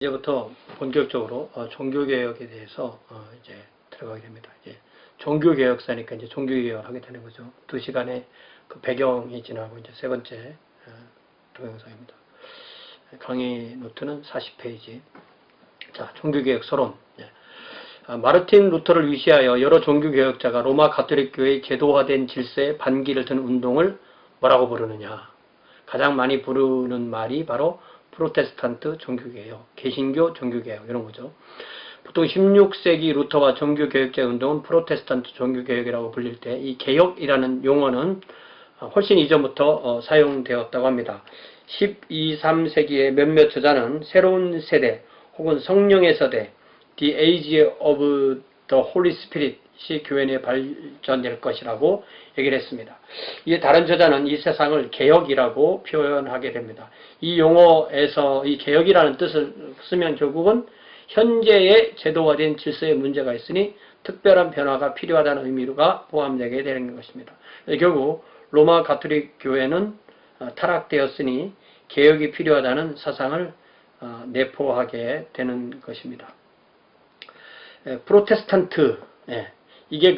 이제부터 본격적으로 종교개혁에 대해서 이제 들어가게 됩니다. 이제 종교개혁사니까 이제 종교개혁을 하게 되는 거죠. 2시간의 그 배경이 지나고 이제 세 번째 동영상입니다. 강의 노트는 40페이지. 자, 종교개혁 서론. 마르틴 루터를 위시하여 여러 종교개혁자가 로마 가톨릭 교회의 제도화된 질서에 반기를 든 운동을 뭐라고 부르느냐. 가장 많이 부르는 말이 바로 프로테스탄트 종교개혁, 개신교 종교개혁 이런 거죠. 보통 16세기 루터와 종교개혁자 운동은 프로테스탄트 종교개혁이라고 불릴 때 이 개혁이라는 용어는 훨씬 이전부터 사용되었다고 합니다. 12, 3세기의 몇몇 저자는 새로운 세대 혹은 성령의 세대, The Age of the Holy Spirit이 교회 내 발전될 것이라고 얘기를 했습니다. 이에 다른 저자는 이 세상을 개혁이라고 표현하게 됩니다. 이 용어에서 이 개혁이라는 뜻을 쓰면 결국은 현재의 제도화된 질서에 문제가 있으니 특별한 변화가 필요하다는 의미가 포함되게 되는 것입니다. 결국 로마 가톨릭 교회는 타락되었으니 개혁이 필요하다는 사상을 내포하게 되는 것입니다. 프로테스탄트, 이게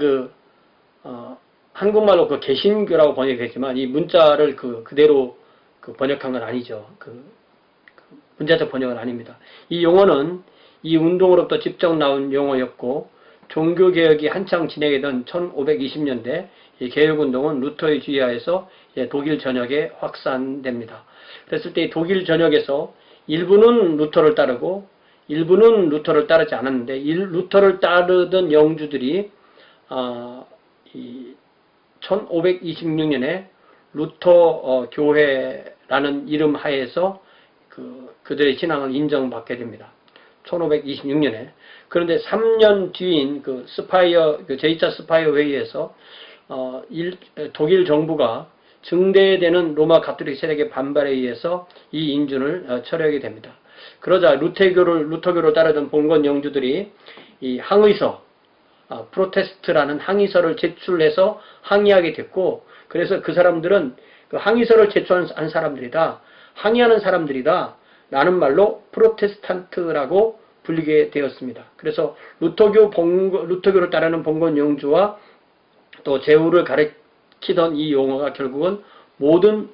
한국말로 개신교라고 번역했지만 이 문자를 그대로 번역한 건 아니죠. 문자적 번역은 아닙니다. 이 용어는 이 운동으로부터 직접 나온 용어였고 종교개혁이 한창 진행되던 1520년대 이 개혁운동은 루터의 주의하에서 독일 전역에 확산됩니다. 그랬을 때 독일 전역에서 일부는 루터를 따르고 일부는 루터를 따르지 않았는데 루터를 따르던 영주들이 1526년에 루터 교회라는 이름 하에서 그들의 신앙을 인정받게 됩니다. 1526년에. 그런데 3년 뒤인 제2차 스파이어 회의에서 독일 정부가 증대되는 로마 가톨릭 세력의 반발에 의해서 이 인준을 철회하게 됩니다. 그러자 루터교를 따르던 봉건 영주들이 이 항의서, 프로테스트라는 항의서를 제출해서 항의하게 됐고, 그래서 그 사람들은 그 항의서를 제출한 사람들이다, 항의하는 사람들이다 라는 말로 프로테스탄트라고 불리게 되었습니다. 그래서 루터교를 따르는 봉건 영주와 또 제후를 가리키던 이 용어가 결국은 모든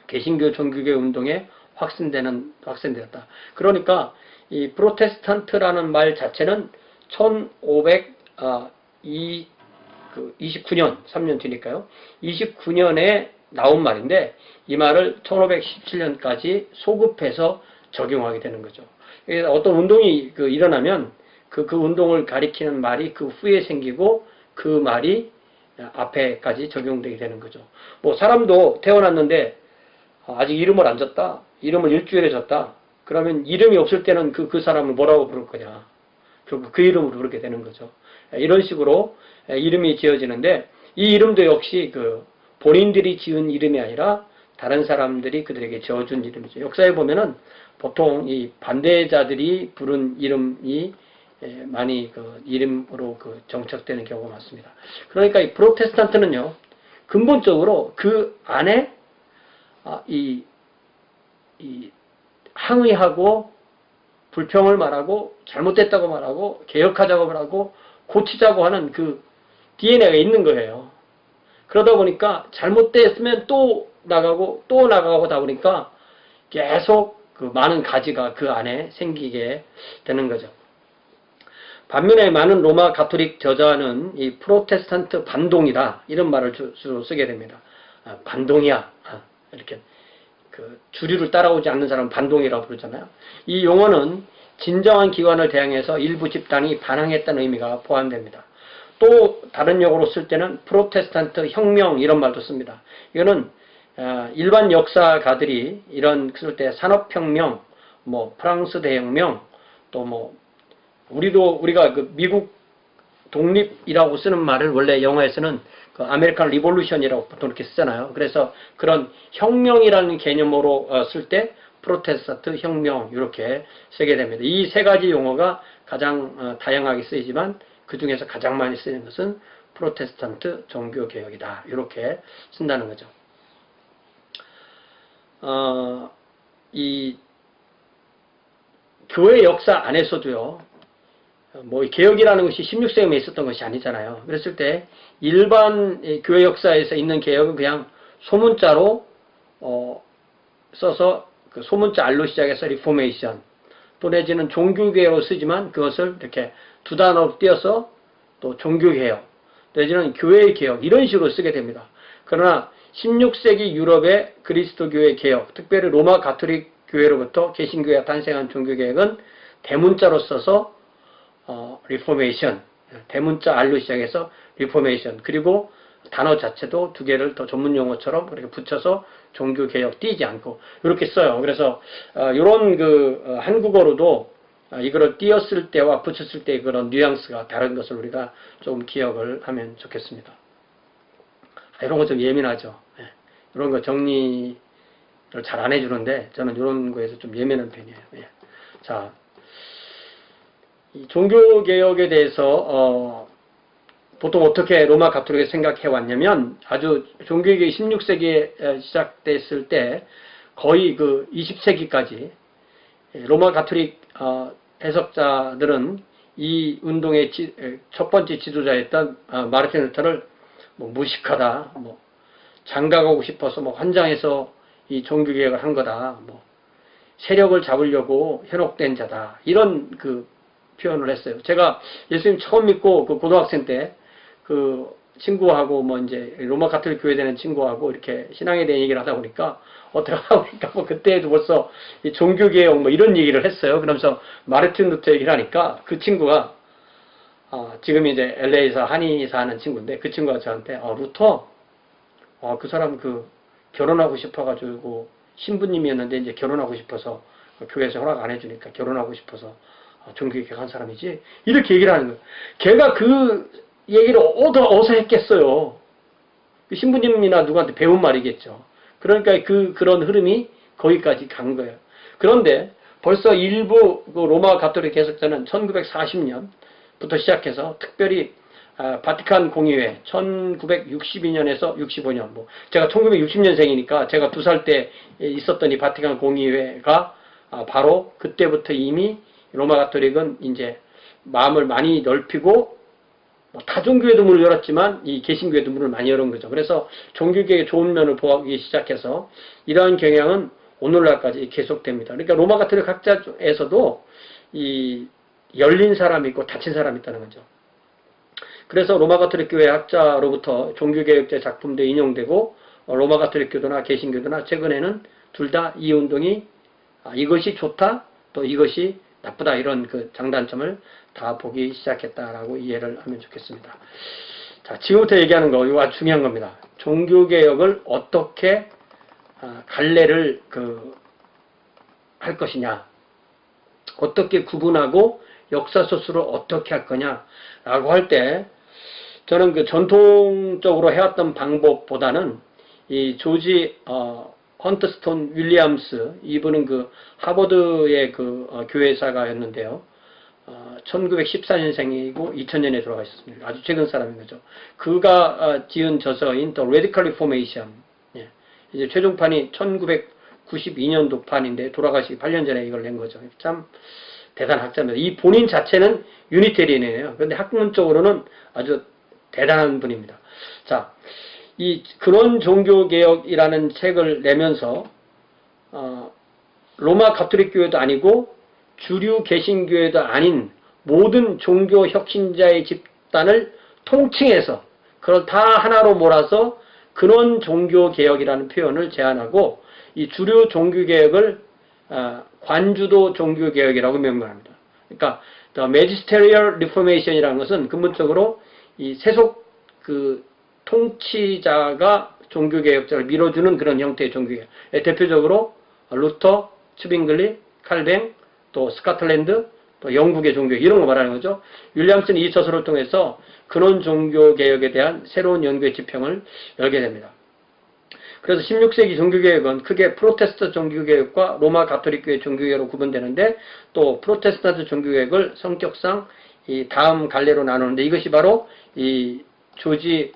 개신교 종교개혁 운동에 확산되었다. 그러니까 이 프로테스탄트라는 말 자체는 1529년, 3년 뒤니까요. 29년에 나온 말인데 이 말을 1517년까지 소급해서 적용하게 되는 거죠. 어떤 운동이 일어나면 그 운동을 가리키는 말이 그 후에 생기고 그 말이 앞에까지 적용되게 되는 거죠. 뭐 사람도 태어났는데 아직 이름을 안 졌다. 이름을 일주일에 졌다. 그러면 이름이 없을 때는 그 사람을 뭐라고 부를 거냐. 결국 그 이름으로 부르게 되는 거죠. 이런 식으로 이름이 지어지는데 이 이름도 역시 본인들이 지은 이름이 아니라 다른 사람들이 그들에게 지어준 이름이죠. 역사에 보면은 보통 이 반대자들이 부른 이름이 많이 이름으로 정착되는 경우가 많습니다. 그러니까 이 프로테스탄트는요, 근본적으로 그 안에 이 항의하고 불평을 말하고 잘못됐다고 말하고 개혁하자고 말하고 고치자고 하는 그 DNA가 있는 거예요. 그러다 보니까 잘못됐으면 또 나가고 하다 보니까 계속 많은 가지가 그 안에 생기게 되는 거죠. 반면에 많은 로마 가톨릭 저자는 이 프로테스탄트 반동이다 이런 말을 주로 쓰게 됩니다. 반동이야 이렇게 주류를 따라오지 않는 사람은 반동이라고 부르잖아요. 이 용어는 진정한 기관을 대항해서 일부 집단이 반항했다는 의미가 포함됩니다. 또 다른 용어로 쓸 때는 프로테스탄트 혁명 이런 말도 씁니다. 이거는 일반 역사가들이 이런 쓸 때 산업혁명, 프랑스 대혁명, 또 우리가 미국 독립이라고 쓰는 말을 원래 영어에서는 아메리칸 리볼루션이라고 보통 이렇게 쓰잖아요. 그래서 그런 혁명이라는 개념으로 쓸 때 프로테스탄트 혁명 이렇게 쓰게 됩니다. 이 세 가지 용어가 가장 다양하게 쓰이지만 그 중에서 가장 많이 쓰이는 것은 프로테스탄트 종교개혁이다. 이렇게 쓴다는 거죠. 이 교회 역사 안에서도요, 뭐 개혁이라는 것이 16세기에 있었던 것이 아니잖아요. 그랬을 때 일반 교회 역사에서 있는 개혁은 그냥 소문자로 써서 그 소문자 R로 시작해서 리포메이션 또 내지는 종교개혁으로 쓰지만 그것을 이렇게 두 단어로 띄어서 또 종교개혁 내지는 교회개혁 이런 식으로 쓰게 됩니다. 그러나 16세기 유럽의 그리스도교회 개혁, 특별히 로마 가톨릭 교회로부터 개신교회가 탄생한 종교개혁은 대문자로 써서 리포메이션, 대문자 R로 시작해서 리포메이션, 그리고 단어 자체도 두 개를 더 전문 용어처럼 그렇게 붙여서 종교개혁 띄지 않고 이렇게 써요. 그래서 이런 한국어로도 이거를 띄었을 때와 붙였을 때 그런 뉘앙스가 다른 것을 우리가 좀 기억을 하면 좋겠습니다. 이런 거 좀 예민하죠. 이런 거 정리를 잘 안 해주는데 저는 이런 거에서 좀 예민한 편이에요. 자, 이 종교개혁에 대해서 보통 어떻게 로마 가톨릭이 생각해 왔냐면 아주 종교개혁이 16세기에 시작됐을 때 거의 그 20세기까지 로마 가톨릭 해석자들은 이 운동의 첫 번째 지도자였던 마르틴 루터를 뭐 무식하다, 뭐 장가가고 싶어서 뭐 환장해서 이 종교개혁을 한 거다, 뭐 세력을 잡으려고 현혹된 자다, 이런 표현을 했어요. 제가 예수님 처음 믿고 그 고등학생 때 그 친구하고 뭐 이제 로마 가톨릭 교회 되는 친구하고 이렇게 신앙에 대한 얘기를 하다 보니까 어떻게 하다 보니까 뭐 그때도 벌써 이 종교개혁 뭐 이런 얘기를 했어요. 그러면서 마르틴 루터 얘기를 하니까 그 친구가 지금 이제 LA에서 한의사 하는 친구인데 그 친구가 저한테 루터 그 사람 결혼하고 싶어가지고 신부님이었는데 이제 결혼하고 싶어서 교회에서 허락 안 해주니까 결혼하고 싶어서 종교개혁 한 사람이지 이렇게 얘기를 하는 거예요. 걔가 그 얘기를 어디서 했겠어요. 신부님이나 누구한테 배운 말이겠죠. 그러니까 그런 흐름이 거기까지 간 거예요. 그런데 벌써 일부 로마 가톨릭 개혁자는 1940년부터 시작해서 특별히 바티칸 공의회 1962년에서 65년 제가 1960년생이니까 제가 2살 때 있었던 이 바티칸 공의회가 바로 그때부터 이미 로마 가톨릭은 이제 마음을 많이 넓히고 타종교회도 문을 열었지만 이 개신교회도 문을 많이 열은 거죠. 그래서 종교개혁의 좋은 면을 보기 시작해서 이러한 경향은 오늘날까지 계속됩니다. 그러니까 로마 가톨릭 학자에서도 이 열린 사람이 있고 닫힌 사람이 있다는 거죠. 그래서 로마 가톨릭 교회 학자로부터 종교개혁자 작품도 인용되고 로마 가톨릭 교도나 개신교도나 최근에는 둘 다 이 운동이 이것이 좋다 또 이것이 나쁘다 이런 장단점을 다 보기 시작했다라고 이해를 하면 좋겠습니다. 자, 지금부터 얘기하는 거 이거 아주 중요한 겁니다. 종교개혁을 어떻게 갈래를 할 것이냐, 어떻게 구분하고 역사소수를 어떻게 할 거냐라고 할 때 저는 전통적으로 해왔던 방법보다는 이 조지 헌트스톤 윌리엄스 이분은 하버드의 교회사가였는데요. 1914년생이고 2000년에 돌아가셨습니다. 아주 최근 사람인 거죠. 그가 지은 저서인 The Radical Reformation. 이제 최종판이 1992년도 판인데 돌아가시기 8년 전에 이걸 낸 거죠. 참 대단한 학자입니다. 이 본인 자체는 유니테리언이에요. 그런데 학문적으로는 아주 대단한 분입니다. 자, 그런 종교개혁이라는 책을 내면서 로마 가톨릭 교회도 아니고 주류 개신교회도 아닌 모든 종교 혁신자의 집단을 통칭해서 그걸 다 하나로 몰아서 근원 종교개혁이라는 표현을 제안하고 이 주류 종교개혁을 관주도 종교개혁이라고 명명합니다. 그러니까 The Magisterial Reformation이라는 것은 근본적으로 이 세속 통치자가 종교개혁자를 밀어주는 그런 형태의 종교개혁. 대표적으로 루터, 츠빙글리, 칼뱅, 또 스코틀랜드, 또 영국의 종교개혁 이런 거 말하는 거죠. 윌리엄스는 이 저서를 통해서 근원 종교개혁에 대한 새로운 연구의 지평을 열게 됩니다. 그래서 16세기 종교개혁은 크게 프로테스트 종교개혁과 로마 가톨릭교회 종교개혁으로 구분되는데 또 프로테스탄트 종교개혁을 성격상 이 다음 갈래로 나누는데 이것이 바로 이 조지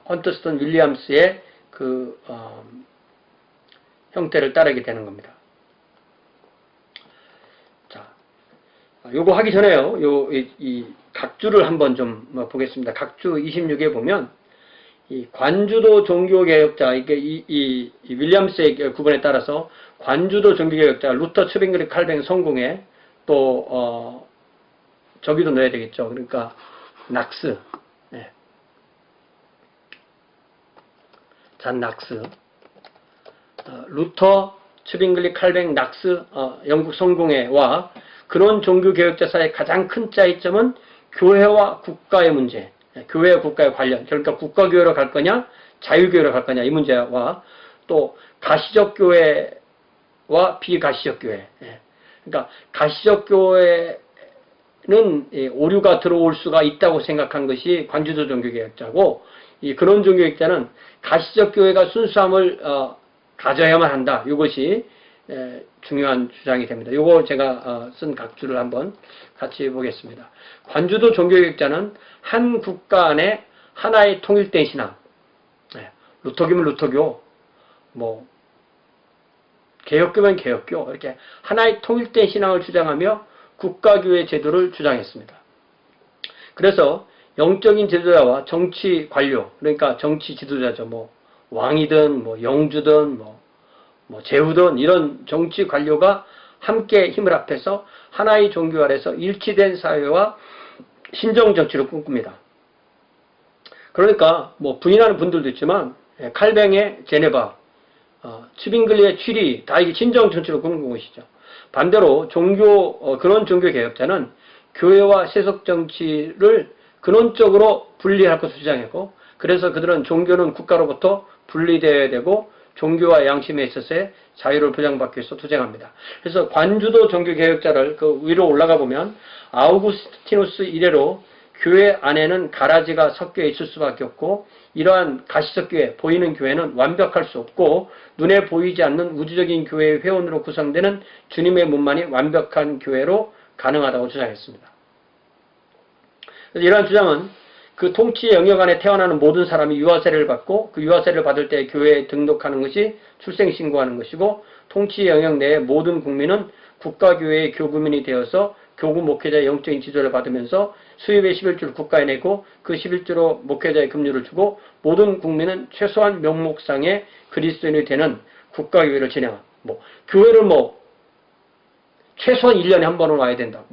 헌트스톤 윌리엄스의 형태를 따르게 되는 겁니다. 자, 요거 하기 전에요. 이 각주를 한번 좀 보겠습니다. 각주 26에 보면 이 관주도 종교개혁자, 이게 이 윌리엄스의 구분에 따라서 관주도 종교개혁자, 루터, 츠빙글리, 칼뱅, 성공회, 또 저기도 넣어야 되겠죠. 그러니까 낙스, 네. 잔 낙스, 루터, 츠빙글리, 칼뱅, 낙스, 영국 성공회와 그런 종교개혁자 사이의 가장 큰 차이점은 교회와 국가의 문제, 교회와 국가의 관련, 그러니까 국가교회로 갈 거냐, 자유교회로 갈 거냐 이 문제와 또 가시적 교회와 비가시적 교회. 그러니까 가시적 교회는 오류가 들어올 수가 있다고 생각한 것이 관주도 종교개혁자고, 이 그런 종교개혁자는 가시적 교회가 순수함을 가져야만 한다. 이것이 중요한 주장이 됩니다. 이거 제가 쓴 각주를 한번 같이 보겠습니다. 관주도 종교개혁자는 한 국가 안에 하나의 통일된 신앙, 루터교면 루터교, 뭐 개혁교면 개혁교, 이렇게 하나의 통일된 신앙을 주장하며 국가교회 제도를 주장했습니다. 그래서 영적인 지도자와 정치 관료, 그러니까 정치 지도자죠. 뭐 왕이든 뭐 영주든 뭐 제후든 이런 정치 관료가 함께 힘을 합해서 하나의 종교 아래서 일치된 사회와 신정 정치를 꿈꿉니다. 그러니까 뭐 부인하는 분들도 있지만 칼뱅의 제네바, 츠빙글리의 취리 다 이게 신정 정치를 꿈꾸는 것이죠. 반대로 그런 종교 개혁자는 교회와 세속 정치를 근원적으로 분리할 것을 주장했고, 그래서 그들은 종교는 국가로부터 분리되어야 되고 종교와 양심에 있어서의 자유를 보장받기 위해서 투쟁합니다. 그래서 관주도 종교개혁자를 그 위로 올라가 보면 아우구스티누스 이래로 교회 안에는 가라지가 섞여 있을 수밖에 없고, 이러한 가시적 교회, 보이는 교회는 완벽할 수 없고 눈에 보이지 않는 우주적인 교회의 회원으로 구성되는 주님의 몸만이 완벽한 교회로 가능하다고 주장했습니다. 그래서 이러한 주장은 그 통치 영역 안에 태어나는 모든 사람이 유아세례를 받고 그 유아세례를 받을 때 교회에 등록하는 것이 출생신고하는 것이고, 통치 영역 내의 모든 국민은 국가교회의 교구민이 되어서 교구 목회자의 영적인 지도를 받으면서 수입의 11조를 국가에 내고 그 11조로 목회자의 급료를 주고 모든 국민은 최소한 명목상의 그리스도인이 되는 국가교회를 진행한, 교회를 최소한 1년에 한 번은 와야 된다.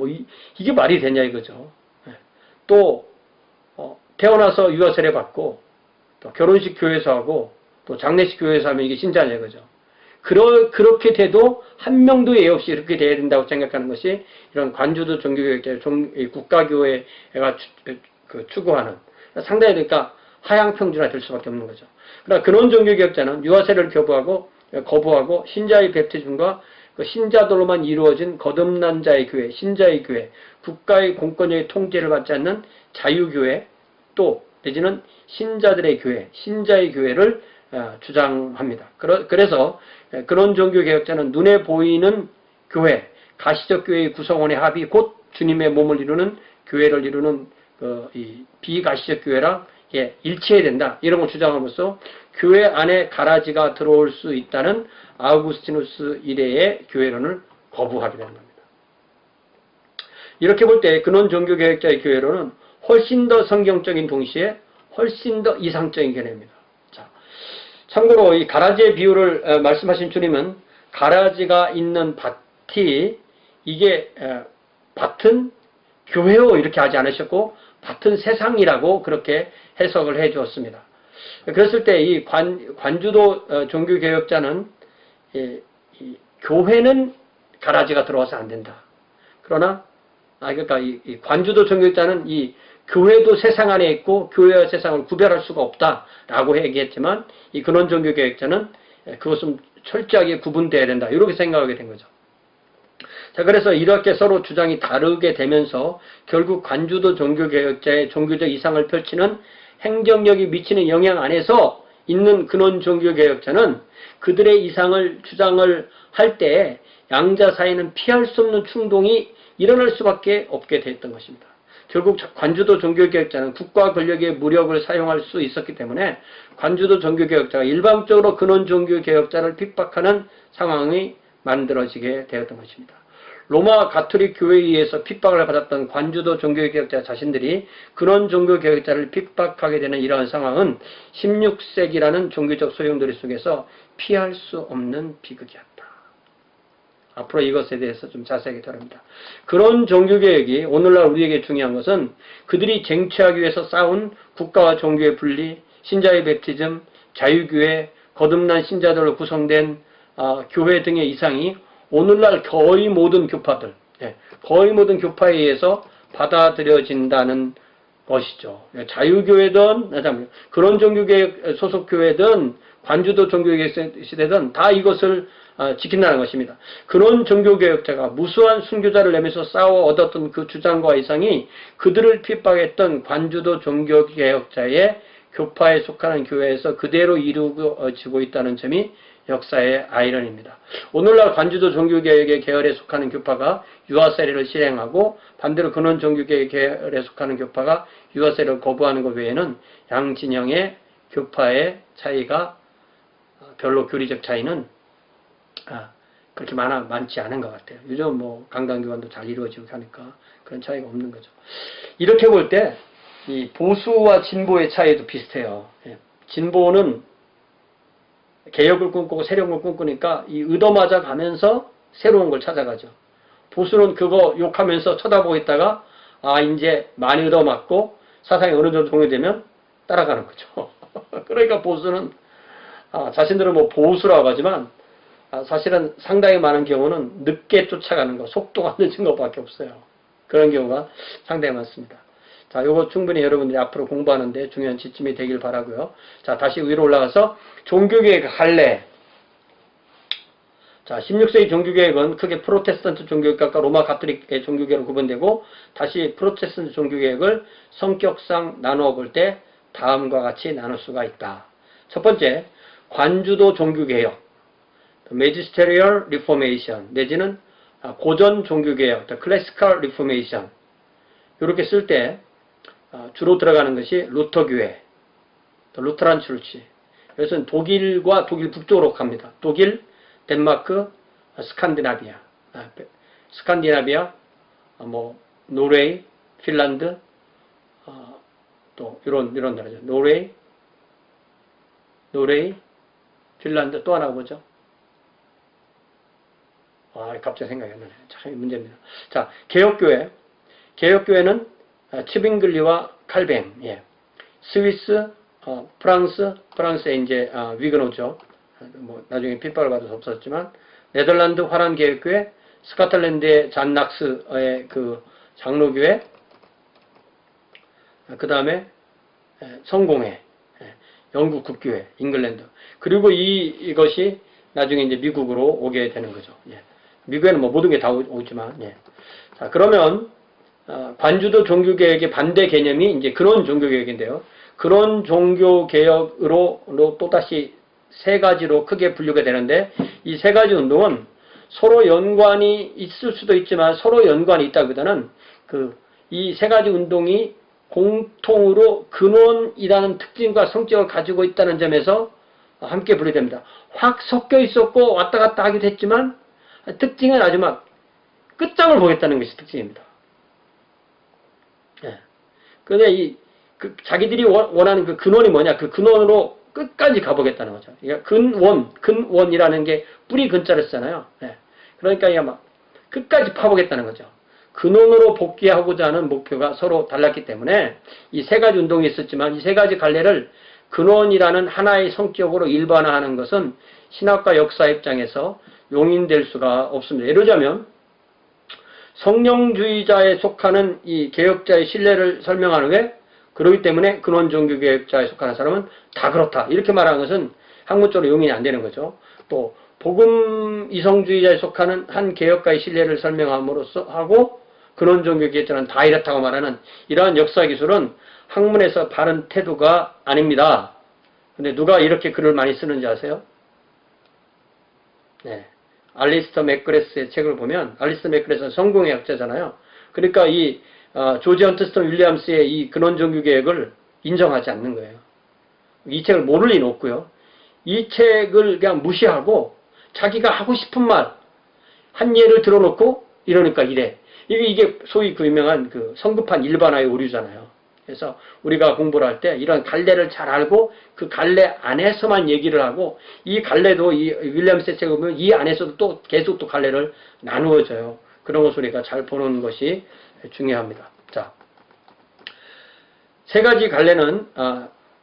이게 말이 되냐 이거죠. 또 태어나서 유아세례 받고 또 결혼식 교회에서 하고 또 장례식 교회에서 하면 이게 신자냐 이거죠. 그렇게 돼도 한 명도 예 없이 이렇게 돼야 된다고 생각하는 것이 이런 관주도 종교개혁자, 국가교회가 추구하는, 상당히 그러니까 하향평준화 될 수밖에 없는 거죠. 그러나 그런 종교개혁자는 유아세례를 거부하고 신자의 베프티즘과 그 신자들로만 이루어진 거듭난 자의 교회, 신자의 교회, 국가의 공권력의 통제를 받지 않는 자유교회, 또 내지는 신자들의 교회, 신자의 교회를 주장합니다. 그래서 그런 종교개혁자는 눈에 보이는 교회, 가시적 교회의 구성원의 합이 곧 주님의 몸을 이루는 교회를 이루는 이 비가시적 교회랑 일치해야 된다. 이런 걸 주장함으로써 교회 안에 가라지가 들어올 수 있다는 아우구스티누스 이래의 교회론을 거부하게 되는 겁니다. 이렇게 볼 때 그런 종교개혁자의 교회론은 훨씬 더 성경적인 동시에 훨씬 더 이상적인 개념입니다. 자, 참고로 이 가라지의 비유를 말씀하신 주님은 가라지가 있는 밭이 이게 밭은 교회요 이렇게 하지 않으셨고 밭은 세상이라고 그렇게 해석을 해 주었습니다. 그랬을 때 이 관주도 종교개혁자는 이 교회는 가라지가 들어와서 안 된다. 그러나 그러니까 이 관주도 종교개혁자는 이 교회도 세상 안에 있고 교회와 세상을 구별할 수가 없다라고 얘기했지만 이 근원 종교개혁자는 그것은 철저하게 구분되어야 된다. 이렇게 생각하게 된 거죠. 자, 그래서 이렇게 서로 주장이 다르게 되면서 결국 관주도 종교개혁자의 종교적 이상을 펼치는 행정력이 미치는 영향 안에서 있는 근원 종교개혁자는 그들의 이상을 주장을 할 때 양자 사이는 피할 수 없는 충동이 일어날 수밖에 없게 됐던 것입니다. 결국 관주도 종교개혁자는 국가 권력의 무력을 사용할 수 있었기 때문에 관주도 종교개혁자가 일방적으로 근원 종교개혁자를 핍박하는 상황이 만들어지게 되었던 것입니다. 로마 가톨릭 교회에 의해서 핍박을 받았던 관주도 종교개혁자 자신들이 그런 종교개혁자를 핍박하게 되는 이러한 상황은 16세기라는 종교적 소용돌이 속에서 피할 수 없는 비극이었다. 앞으로 이것에 대해서 좀 자세하게 다룹니다. 그런 종교개혁이 오늘날 우리에게 중요한 것은 그들이 쟁취하기 위해서 싸운 국가와 종교의 분리, 신자의 베프티즘, 자유교회, 거듭난 신자들로 구성된 교회 등의 이상이 오늘날 거의 모든 교파들, 거의 모든 교파에 의해서 받아들여진다는 것이죠. 자유교회든 그런 종교개혁 소속 교회든 관주도 종교개혁 시대든 다 이것을 지킨다는 것입니다. 그런 종교개혁자가 무수한 순교자를 내면서 싸워 얻었던 그 주장과 이상이 그들을 핍박했던 관주도 종교개혁자의 교파에 속하는 교회에서 그대로 이루어지고 있다는 점이 역사의 아이러니입니다. 오늘날 관주도 종교개혁의 계열에 속하는 교파가 유아세례를 실행하고 반대로 그런 종교개혁 계열에 속하는 교파가 유아세례를 거부하는 것 외에는 양 진영의 교파의 차이가 별로 교리적 차이는 그렇게 많지 않은 것 같아요. 요즘 뭐 강단교환도 잘 이루어지고 하니까 그런 차이가 없는 거죠. 이렇게 볼 때 이 보수와 진보의 차이도 비슷해요. 진보는 개혁을 꿈꾸고 세력을 꿈꾸니까 이 얻어맞아 가면서 새로운 걸 찾아가죠. 보수는 그거 욕하면서 쳐다보고 있다가 이제 많이 얻어맞고 사상이 어느 정도 동요되면 따라가는 거죠. 그러니까 보수는 자신들은 뭐 보수라고 하지만 사실은 상당히 많은 경우는 늦게 쫓아가는 거, 속도가 늦은 것밖에 없어요. 그런 경우가 상당히 많습니다. 자, 요거 충분히 여러분들이 앞으로 공부하는데 중요한 지침이 되길 바라고요. 자, 다시 위로 올라가서 종교개혁 할례. 자, 16세기 종교개혁은 크게 프로테스탄트 종교개혁과 로마 가톨릭의 종교개혁으로 구분되고 다시 프로테스탄트 종교개혁을 성격상 나누어 볼 때 다음과 같이 나눌 수가 있다. 첫 번째, 관주도 종교개혁, Magisterial Reformation 내지는 고전 종교개혁, Classical Reformation 이렇게 쓸 때 주로 들어가는 것이 루터교회, 루터란 출치. 이것은 독일과 독일 북쪽으로 갑니다. 독일, 덴마크, 스칸디나비아, 뭐 노르웨이, 핀란드, 또 이런 나라죠. 노르웨이, 핀란드 또 하나 뭐죠? 갑자기 생각이 안 나네. 참 문제입니다. 자, 개혁교회는 치빙글리와 칼뱅, 스위스, 프랑스에 이제 위그노죠. 뭐 나중에 핍박을 받아서 없었지만 네덜란드 화란 개혁교회, 스코틀랜드의 잔 낙스의 그 장로교회, 그 다음에 성공회, 영국 국교회, 잉글랜드. 그리고 이것이 나중에 이제 미국으로 오게 되는 거죠. 미국에는 뭐 모든 게 다 오지만, 자, 그러면 관주도 종교개혁의 반대 개념이 이제 그런 종교개혁인데요. 그런 종교개혁으로 또다시 세 가지로 크게 분류가 되는데 이 세 가지 운동은 서로 연관이 있을 수도 있지만 서로 연관이 있다기보다는 이 세 가지 운동이 공통으로 근원이라는 특징과 성격을 가지고 있다는 점에서 함께 분류됩니다. 확 섞여 있었고 왔다 갔다 하기도 했지만 특징은 아주 막 끝장을 보겠다는 것이 특징입니다. 그런데 자기들이 원하는 그 근원이 뭐냐? 그 근원으로 끝까지 가보겠다는 거죠. 그러니까 근원이라는 게 뿌리 근자를 쓰잖아요. 그러니까 이게 막 끝까지 파보겠다는 거죠. 근원으로 복귀하고자 하는 목표가 서로 달랐기 때문에 이 세 가지 운동이 있었지만 이 세 가지 갈래를 근원이라는 하나의 성격으로 일반화하는 것은 신학과 역사 입장에서 용인될 수가 없습니다. 예를 들자면 성령주의자에 속하는 이 개혁자의 신뢰를 설명하는 게 그렇기 때문에 근원 종교개혁자에 속하는 사람은 다 그렇다. 이렇게 말하는 것은 학문적으로 용인이 안 되는 거죠. 또 복음 이성주의자에 속하는 한 개혁가의 신뢰를 설명함으로써 하고 근원 종교개혁자는 다 이렇다고 말하는 이러한 역사 기술은 학문에서 바른 태도가 아닙니다. 근데 누가 이렇게 글을 많이 쓰는지 아세요? 알리스터 맥그레스의 책을 보면 알리스터 맥그레스는 성공의 학자잖아요. 그러니까 이 조지 헌트스턴 윌리엄스의 이 근원 종교개혁을 인정하지 않는 거예요. 이 책을 모를 리는 없고요. 이 책을 그냥 무시하고 자기가 하고 싶은 말 한 예를 들어놓고 이러니까 이래. 이게 소위 그 유명한 그 성급한 일반화의 오류잖아요. 그래서 우리가 공부를 할 때 이런 갈래를 잘 알고 그 갈래 안에서만 얘기를 하고 이 갈래도 이 윌리엄스의 책을 보면 이 안에서도 또 계속 또 갈래를 나누어져요. 그런 것을 우리가 잘 보는 것이 중요합니다. 자, 세 가지 갈래는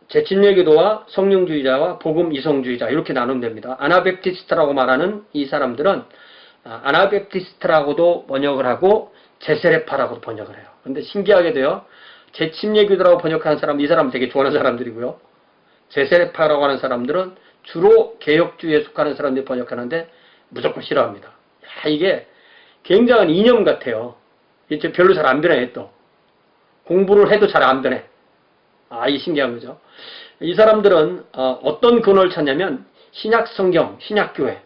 재침례기도와 성령주의자와 복음 이성주의자 이렇게 나누면 됩니다. 아나베프티스트라고 말하는 이 사람들은 아나베프티스트라고도 번역을 하고 제세례파라고도 번역을 해요. 그런데 신기하게도요. 재침례기도라고 번역하는 사람, 이 사람은 되게 좋아하는 사람들이고요. 제세례파라고 하는 사람들은 주로 개혁주의에 속하는 사람들이 번역하는데 무조건 싫어합니다. 이게 굉장한 이념 같아요. 이게 별로 잘 안 변해 또. 공부를 해도 잘 안 변해. 이게 신기한 거죠. 이 사람들은 어떤 근원을 찾냐면 신약성경, 신약교회로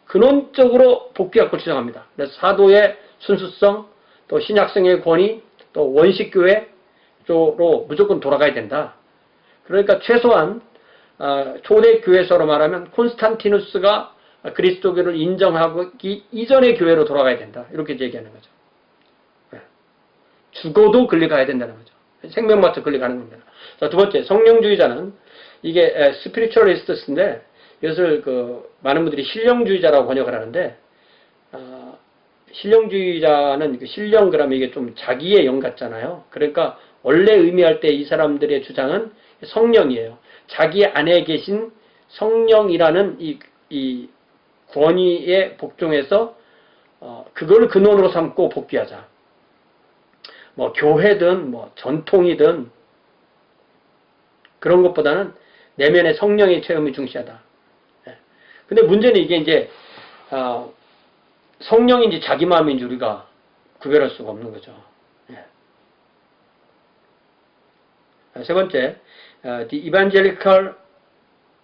근원적으로 복귀학을 주장합니다. 그래서 사도의 순수성, 또 신약성의 권위, 또 원식교회 쪽으로 무조건 돌아가야 된다. 그러니까 최소한 초대교회서로 말하면 콘스탄티누스가 그리스도교를 인정하기 이전의 교회로 돌아가야 된다. 이렇게 얘기하는 거죠. 죽어도 글리 가야 된다는 거죠. 생명마저 글리 가는 겁니다. 자, 두 번째, 성령주의자는 이게 스피리추얼리스트인데 이것을 많은 분들이 신령주의자라고 번역을 하는데 신령주의자는 신령 그러면 이게 좀 자기의 영 같잖아요. 그러니까 원래 의미할 때 이 사람들의 주장은 성령이에요. 자기 안에 계신 성령이라는 이 권위에 복종해서 그걸 근원으로 삼고 복귀하자. 뭐 교회든 뭐 전통이든 그런 것보다는 내면의 성령의 체험이 중시하다. 근데 문제는 이게 이제 성령인지 자기 마음인지 우리가 구별할 수가 없는 거죠. 세 번째, the evangelical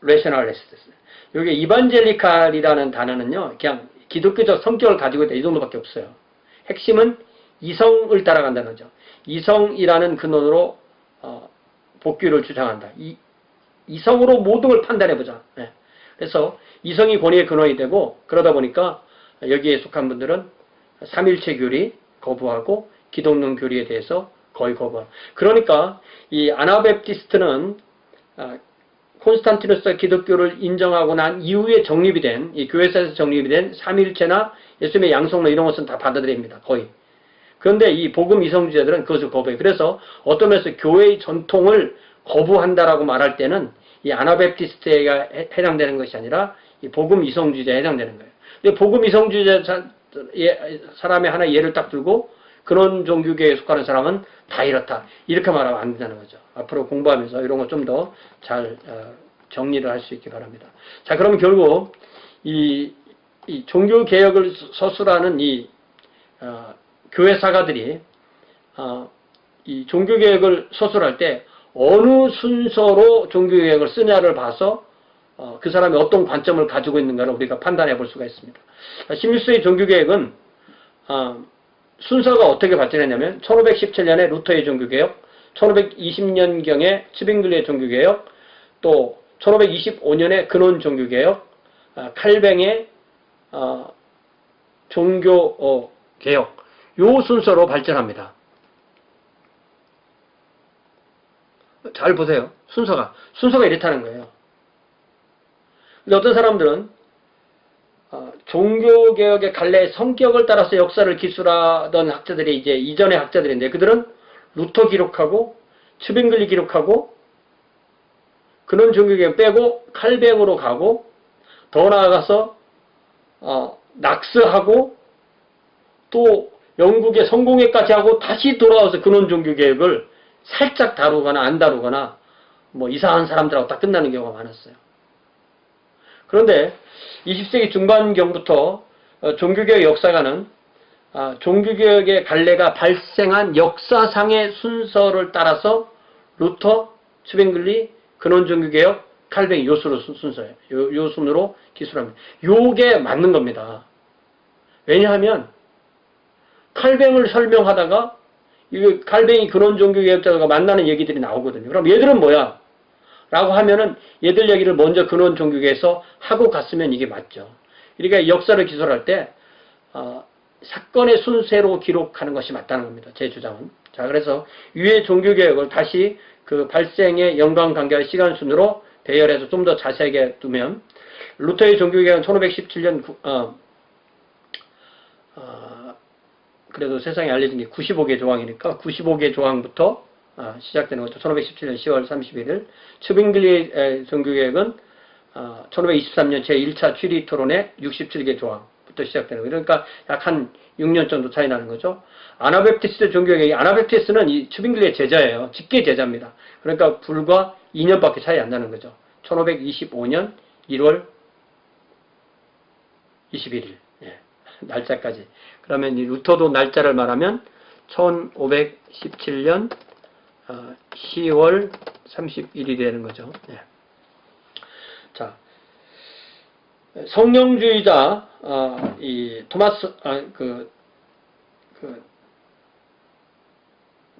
rationalists. 여기 evangelical이라는 단어는요, 그냥 기독교적 성격을 가지고 있다 이 정도밖에 없어요. 핵심은 이성을 따라간다는 거죠. 이성이라는 근원으로 복귀를 주장한다. 이성으로 모든 걸 판단해보자. 그래서 이성이 권위의 근원이 되고 그러다 보니까 여기에 속한 분들은 삼일체 교리 거부하고 기독론 교리에 대해서 거의 거부하고 그러니까 이 아나베프티스트는 콘스탄티누스가 기독교를 인정하고 난 이후에 정립이 된 이 교회사에서 정립이 된 삼일체나 예수님의 양성론 이런 것은 다 받아들입니다. 거의. 그런데 이 복음 이성주의자들은 그것을 거부해요. 그래서 어떤 면에서 교회의 전통을 거부한다라고 말할 때는 이 아나베프티스트에 해당되는 것이 아니라 이 복음 이성주의자에 해당되는 거예요. 근데 복음 이성주의자 사람의 하나 예를 딱 들고 그런 종교계에 속하는 사람은 다 이렇다. 이렇게 말하면 안 된다는 거죠. 앞으로 공부하면서 이런 거 좀 더 잘 정리를 할 수 있기 바랍니다. 자, 그러면 결국 이 종교개혁을 서술하는 이 교회 사가들이 이 종교개혁을 서술할 때 어느 순서로 종교개혁을 쓰냐를 봐서 그 사람이 어떤 관점을 가지고 있는가를 우리가 판단해 볼 수가 있습니다. 16세기 종교개혁은 순서가 어떻게 발전했냐면 1517년에 루터의 종교개혁, 1520년경에 츠빙글리의 종교개혁, 또 1525년에 근원 종교개혁, 칼뱅의 종교개혁 요 순서로 발전합니다. 잘 보세요. 순서가 이렇다는 거예요. 근데 어떤 사람들은 종교개혁의 갈래의 성격을 따라서 역사를 기술하던 학자들이 이제 이전의 학자들인데 그들은 루터 기록하고 츠빙글리 기록하고 그런 종교개혁 빼고 칼뱅으로 가고 더 나아가서 낙스하고 또 영국의 성공회까지 하고 다시 돌아와서 근원 종교개혁을 살짝 다루거나 안 다루거나 뭐 이상한 사람들하고 딱 끝나는 경우가 많았어요. 그런데 20세기 중반경부터 종교개혁 역사가는 종교개혁의 갈래가 발생한 역사상의 순서를 따라서 루터, 츠빙글리, 근원종교개혁, 칼뱅이 요 순서예요. 요 순으로 기술합니다. 요게 맞는 겁니다. 왜냐하면 칼뱅을 설명하다가 이 칼뱅이 근원종교개혁자가 만나는 얘기들이 나오거든요. 그럼 얘들은 뭐야? 라고 하면은 얘들 얘기를 먼저 근원종교개혁에서 하고 갔으면 이게 맞죠. 그러니까 역사를 기술할 때 사건의 순서로 기록하는 것이 맞다는 겁니다. 제 주장은. 자, 그래서 위의 종교개혁을 다시 그 발생의 연관관계와 시간 순으로 배열해서 좀 더 자세하게 두면, 루터의 종교개혁은 1517년 그래도 세상에 알려진 게 95개 조항이니까 95개 조항부터 시작되는 거죠. 1517년 10월 31일. 츠빙글리의 종교개혁은 1523년 제1차 취리 토론의 67개 조항부터 시작되는 거예요. 그러니까 약 한 6년 정도 차이 나는 거죠. 아나베프티스트 종교개혁이, 아나베프티스트는 이 츠빙글리의 제자예요. 직계 제자입니다. 그러니까 불과 2년밖에 차이 안 나는 거죠. 1525년 1월 21일. 예, 날짜까지. 그러면 이 루터도 날짜를 말하면 1517년 10월 31일이 되는 거죠. 예. 자, 성령주의자 이 토마스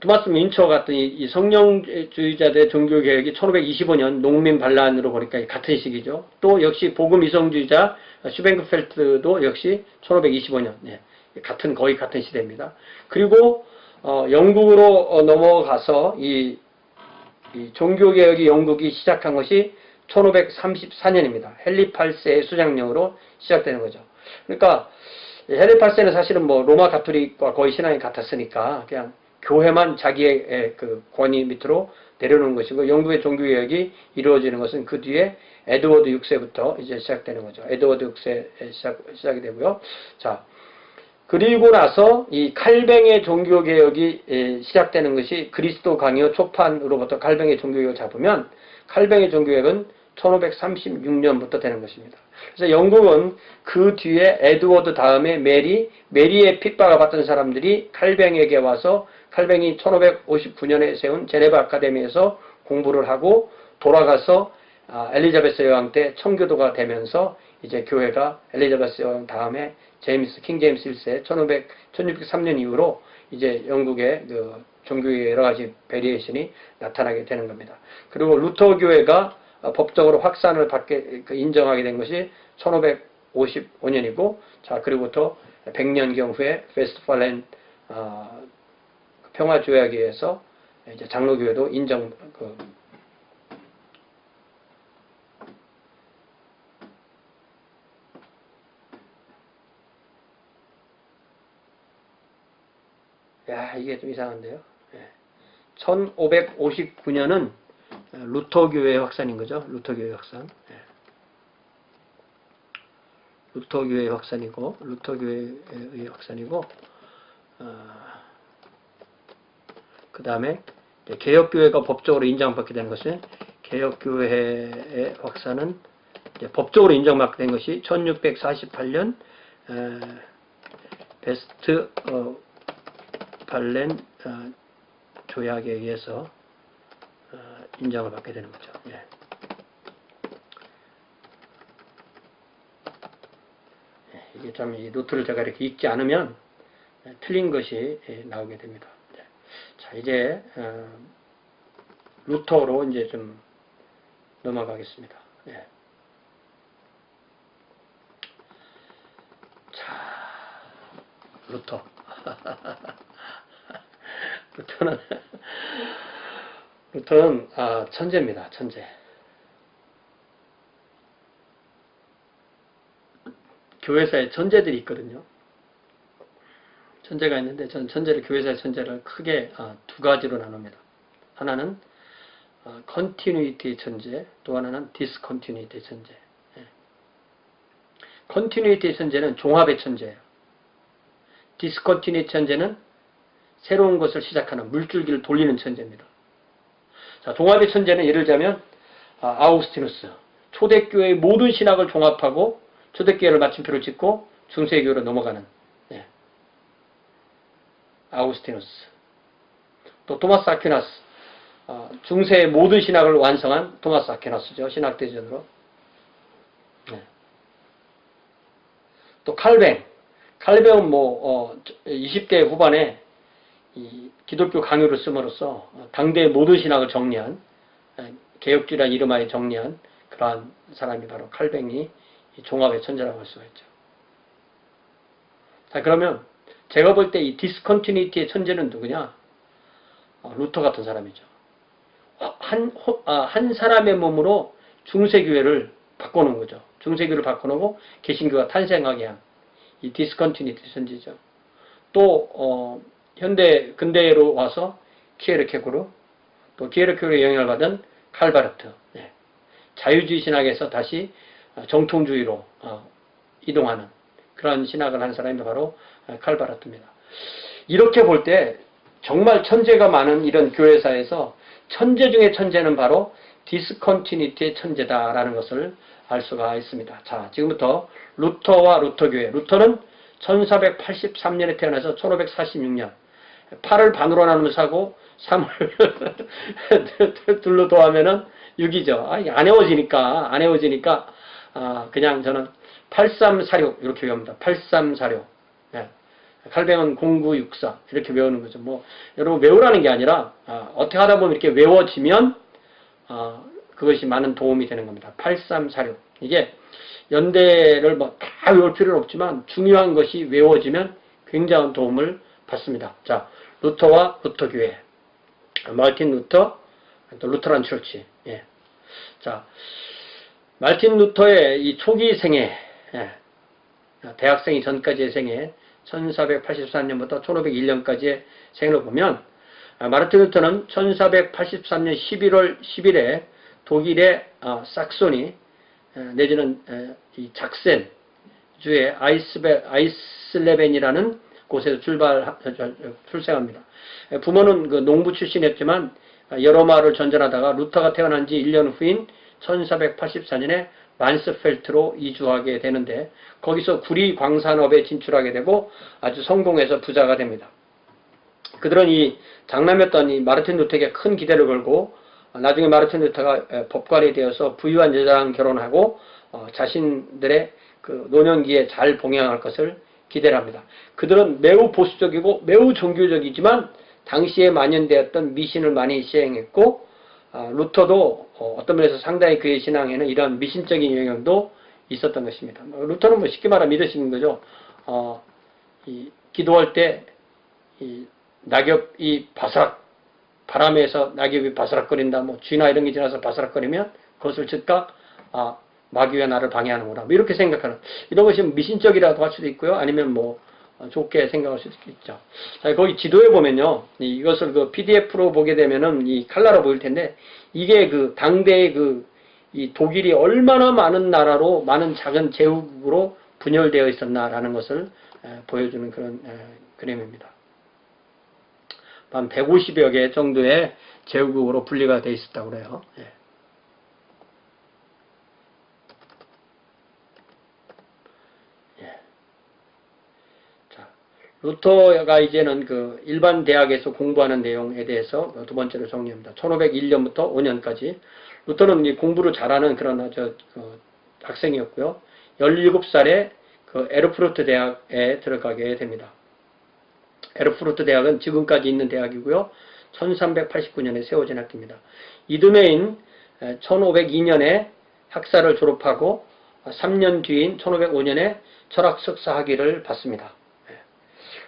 토마스 민처 같은 이 성령주의자들의 종교개혁이 1525년 농민 반란으로 보니까 같은 시기죠. 또 역시 복음 이성주의자 슈뱅크펠트도 역시 1525년 예, 거의 같은 시대입니다. 그리고 영국으로 넘어가서 이 종교개혁이 영국이 시작한 것이 1534년입니다. 헨리 8세의 수장령으로 시작되는 거죠. 그러니까 헨리 8세는 사실은 뭐 로마 가톨릭과 거의 신앙이 같았으니까 그냥 교회만 자기의 그 권위 밑으로 내려놓은 것이고, 영국의 종교개혁이 이루어지는 것은 그 뒤에 에드워드 6세부터 이제 시작되는 거죠. 에드워드 6세 시작이 되고요. 자, 그리고 나서 이 칼뱅의 종교개혁이 시작되는 것이 그리스도 강요 초판으로부터 칼뱅의 종교개혁을 잡으면 칼뱅의 종교개혁은 1536년부터 되는 것입니다. 그래서 영국은 그 뒤에 에드워드 다음에 메리의 핍박을 받던 사람들이 칼뱅에게 와서 칼뱅이 1559년에 세운 제네바 아카데미에서 공부를 하고 돌아가서 엘리자베스 여왕 때 청교도가 되면서 이제 교회가 엘리자베스 여왕 다음에 킹 제임스 1세 1603년 이후로 이제 영국의 그 종교의 여러 가지 베리에이션이 나타나게 되는 겁니다. 그리고 루터 교회가 법적으로 확산을 인정하게 된 것이 1555년이고, 자, 그리고부터 100년경 후에 웨스트팔렌 평화조약에 의해서 이제 장로교회도 야, 이게 좀 이상한데요. 1559년은 루터교회의 확산인 거죠. 루터교회 확산. 루터교회의 확산이고, 그 다음에 개혁교회가 법적으로 인정받게 되는 것은, 개혁교회의 확산은 법적으로 인정받게 된 것이 1648년 베스트 발렌 조약에 의해서 인정을 받게 되는 거죠. 예. 이게 참 이 노트를 제가 이렇게 읽지 않으면 틀린 것이 나오게 됩니다. 자, 이제 루터로 이제 좀 넘어가겠습니다. 예. 자, 루터. 루터는 천재입니다. 천재. 교회사에 천재들이 있거든요. 천재가 있는데 저는 교회사의 천재를 크게 두 가지로 나눕니다. 하나는 컨티뉴이티 천재, 또 하나는 디스컨티뉴이티 천재. 컨티뉴이티 천재는 종합의 천재예요. 디스컨티뉴이티 천재는 새로운 것을 시작하는 물줄기를 돌리는 천재입니다. 자, 종합의 천재는 예를 들자면 아우구스티누스, 초대교회의 모든 신학을 종합하고 초대교회를 마침표를 찍고 중세교회로 넘어가는 아우구스티누스. 또 토마스 아퀴나스, 중세의 모든 신학을 완성한 토마스 아퀴나스죠. 신학대전으로. 또 칼뱅은 20대 후반에 이 기독교 강요를 씀으로써 당대의 모든 신학을 정리한, 개혁주의라는 이름하에 정리한 그러한 사람이 바로 칼뱅이 종합의 천재라고 할 수가 있죠. 자, 그러면 제가 볼 때 이 디스컨티니티의 천재는 누구냐? 루터 같은 사람이죠. 한 사람의 몸으로 중세교회를 바꿔놓은 거죠. 중세교회를 바꿔놓고 개신교가 탄생하게 한 이 디스컨티니티 천재죠. 또 근대로 와서 키에르케고르, 또 키에르케고르의 영향을 받은 칼바르트, 네. 자유주의 신학에서 다시 정통주의로 이동하는 그런 신학을 한 사람이 바로 칼바르트입니다. 이렇게 볼 때 정말 천재가 많은 이런 교회사에서 천재 중에 천재는 바로 디스컨티니티의 천재다라는 것을 알 수가 있습니다. 자, 지금부터 루터와 루터교회. 루터는 1483년에 태어나서 1546년 8을 반으로 나누면서 하고 3을 둘로 더하면은 6이죠. 안 외워지니까 그냥 저는 8346 이렇게 외웁니다. 8346. 네. 칼뱅은 0964 이렇게 외우는 거죠. 뭐 여러분 외우라는 게 아니라 어떻게 하다 보면 이렇게 외워지면 그것이 많은 도움이 되는 겁니다. 8346. 이게 연대를 뭐 다 외울 필요는 없지만 중요한 것이 외워지면 굉장한 도움을 받습니다. 자, 루터와 루터교회. 마르틴 루터, 또 루터란 철치. 예. 자, 마르틴 루터의 이 초기 생애, 대학생이 전까지의 생애, 1483년부터 1501년까지의 생애를 보면, 마르틴 루터는 1483년 11월 10일에 독일의 sak소니, 내지는 이 작센 주의 아이슬레벤이라는 곳에서 출생합니다. 부모는 그 농부 출신이었지만 여러 마을을 전전하다가 루터가 태어난 지 1년 후인 1484년에 만스펠트로 이주하게 되는데 거기서 구리 광산업에 진출하게 되고 아주 성공해서 부자가 됩니다. 그들은 이 장남이었던 이 마르틴 루터에게 큰 기대를 걸고 나중에 마르틴 루터가 법관이 되어서 부유한 여자랑 결혼하고 자신들의 그 노년기에 잘 봉양할 것을 기대를 합니다. 그들은 매우 보수적이고 매우 종교적이지만 당시에 만연되었던 미신을 많이 시행했고 루터도 어떤 면에서 상당히 그의 신앙에는 이런 미신적인 영향도 있었던 것입니다. 루터는 뭐 쉽게 말하면 믿으시는 거죠. 기도할 때 이 낙엽이 바람에서 낙엽이 바스락거린다, 뭐 쥐나 이런 게 지나서 바스락거리면 그것을 즉각 마귀가 나를 방해하는구나, 뭐 이렇게 생각하는, 이런 것이 미신적이라고 할 수도 있고요, 아니면 뭐 좋게 생각할 수도 있죠. 자, 거기 지도에 보면요, 이것을 그 PDF로 보게 되면은 이 칼라로 보일 텐데, 이게 그 당대의 이 독일이 얼마나 많은 나라로, 많은 작은 제국으로 분열되어 있었나라는 것을 보여주는 그런 그림입니다. 한 150여 개 정도의 제국으로 분리가 되어 있었다고 그래요. 예. 자, 루터가 이제는 그 일반 대학에서 공부하는 내용에 대해서 두 번째로 정리합니다. 1501년부터 5년까지 루터는 이 공부를 잘하는 그런 학생이었고요. 17살에 그 에르푸르트 대학에 들어가게 됩니다. 에르푸르트 대학은 지금까지 있는 대학이고요. 1389년에 세워진 학교입니다. 이듬해인 1502년에 학사를 졸업하고 3년 뒤인 1505년에 철학 석사 학위를 받습니다.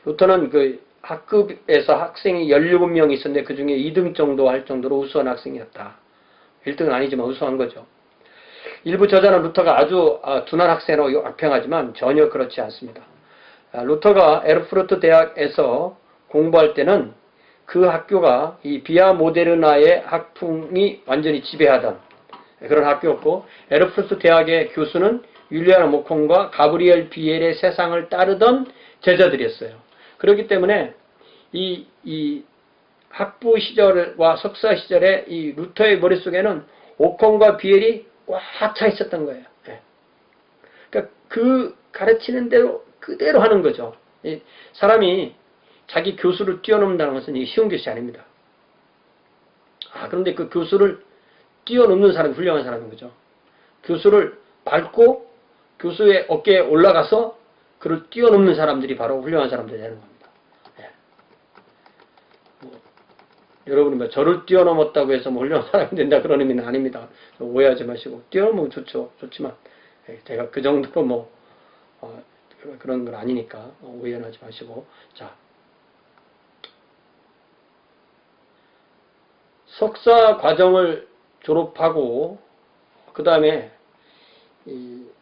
루터는 그 학급에서 학생이 17명 있었는데 그 중에 2등 정도 할 정도로 우수한 학생이었다. 1등은 아니지만 우수한 거죠. 일부 저자는 루터가 아주 둔한 학생으로 악평하지만 전혀 그렇지 않습니다. 루터가 에르푸르트 대학에서 공부할 때는 그 학교가 이 비아 모데르나의 학풍이 완전히 지배하던 그런 학교였고, 에르푸르트 대학의 교수는 율리아나 모콘과 가브리엘 비엘의 세상을 따르던 제자들이었어요. 그렇기 때문에 이 학부 시절과 석사 시절에 이 루터의 머릿속에는 오콘과 비엘이 꽉 차 있었던 거예요. 그러니까 그 가르치는 대로 그대로 하는 거죠. 사람이 자기 교수를 뛰어넘는다는 것은 이게 쉬운 것이 아닙니다. 그런데 그 교수를 뛰어넘는 사람이 훌륭한 사람인 거죠. 교수를 밟고 교수의 어깨에 올라가서 그를 뛰어넘는 사람들이 바로 훌륭한 사람들이 되는 겁니다. 여러분이 뭐 저를 뛰어넘었다고 해서 뭐 훌륭한 사람이 된다 그런 의미는 아닙니다. 오해하지 마시고, 뛰어넘으면 좋죠. 좋지만 제가 그 정도로 그런 건 아니니까 오해하지 마시고. 자, 석사 과정을 졸업하고 그 다음에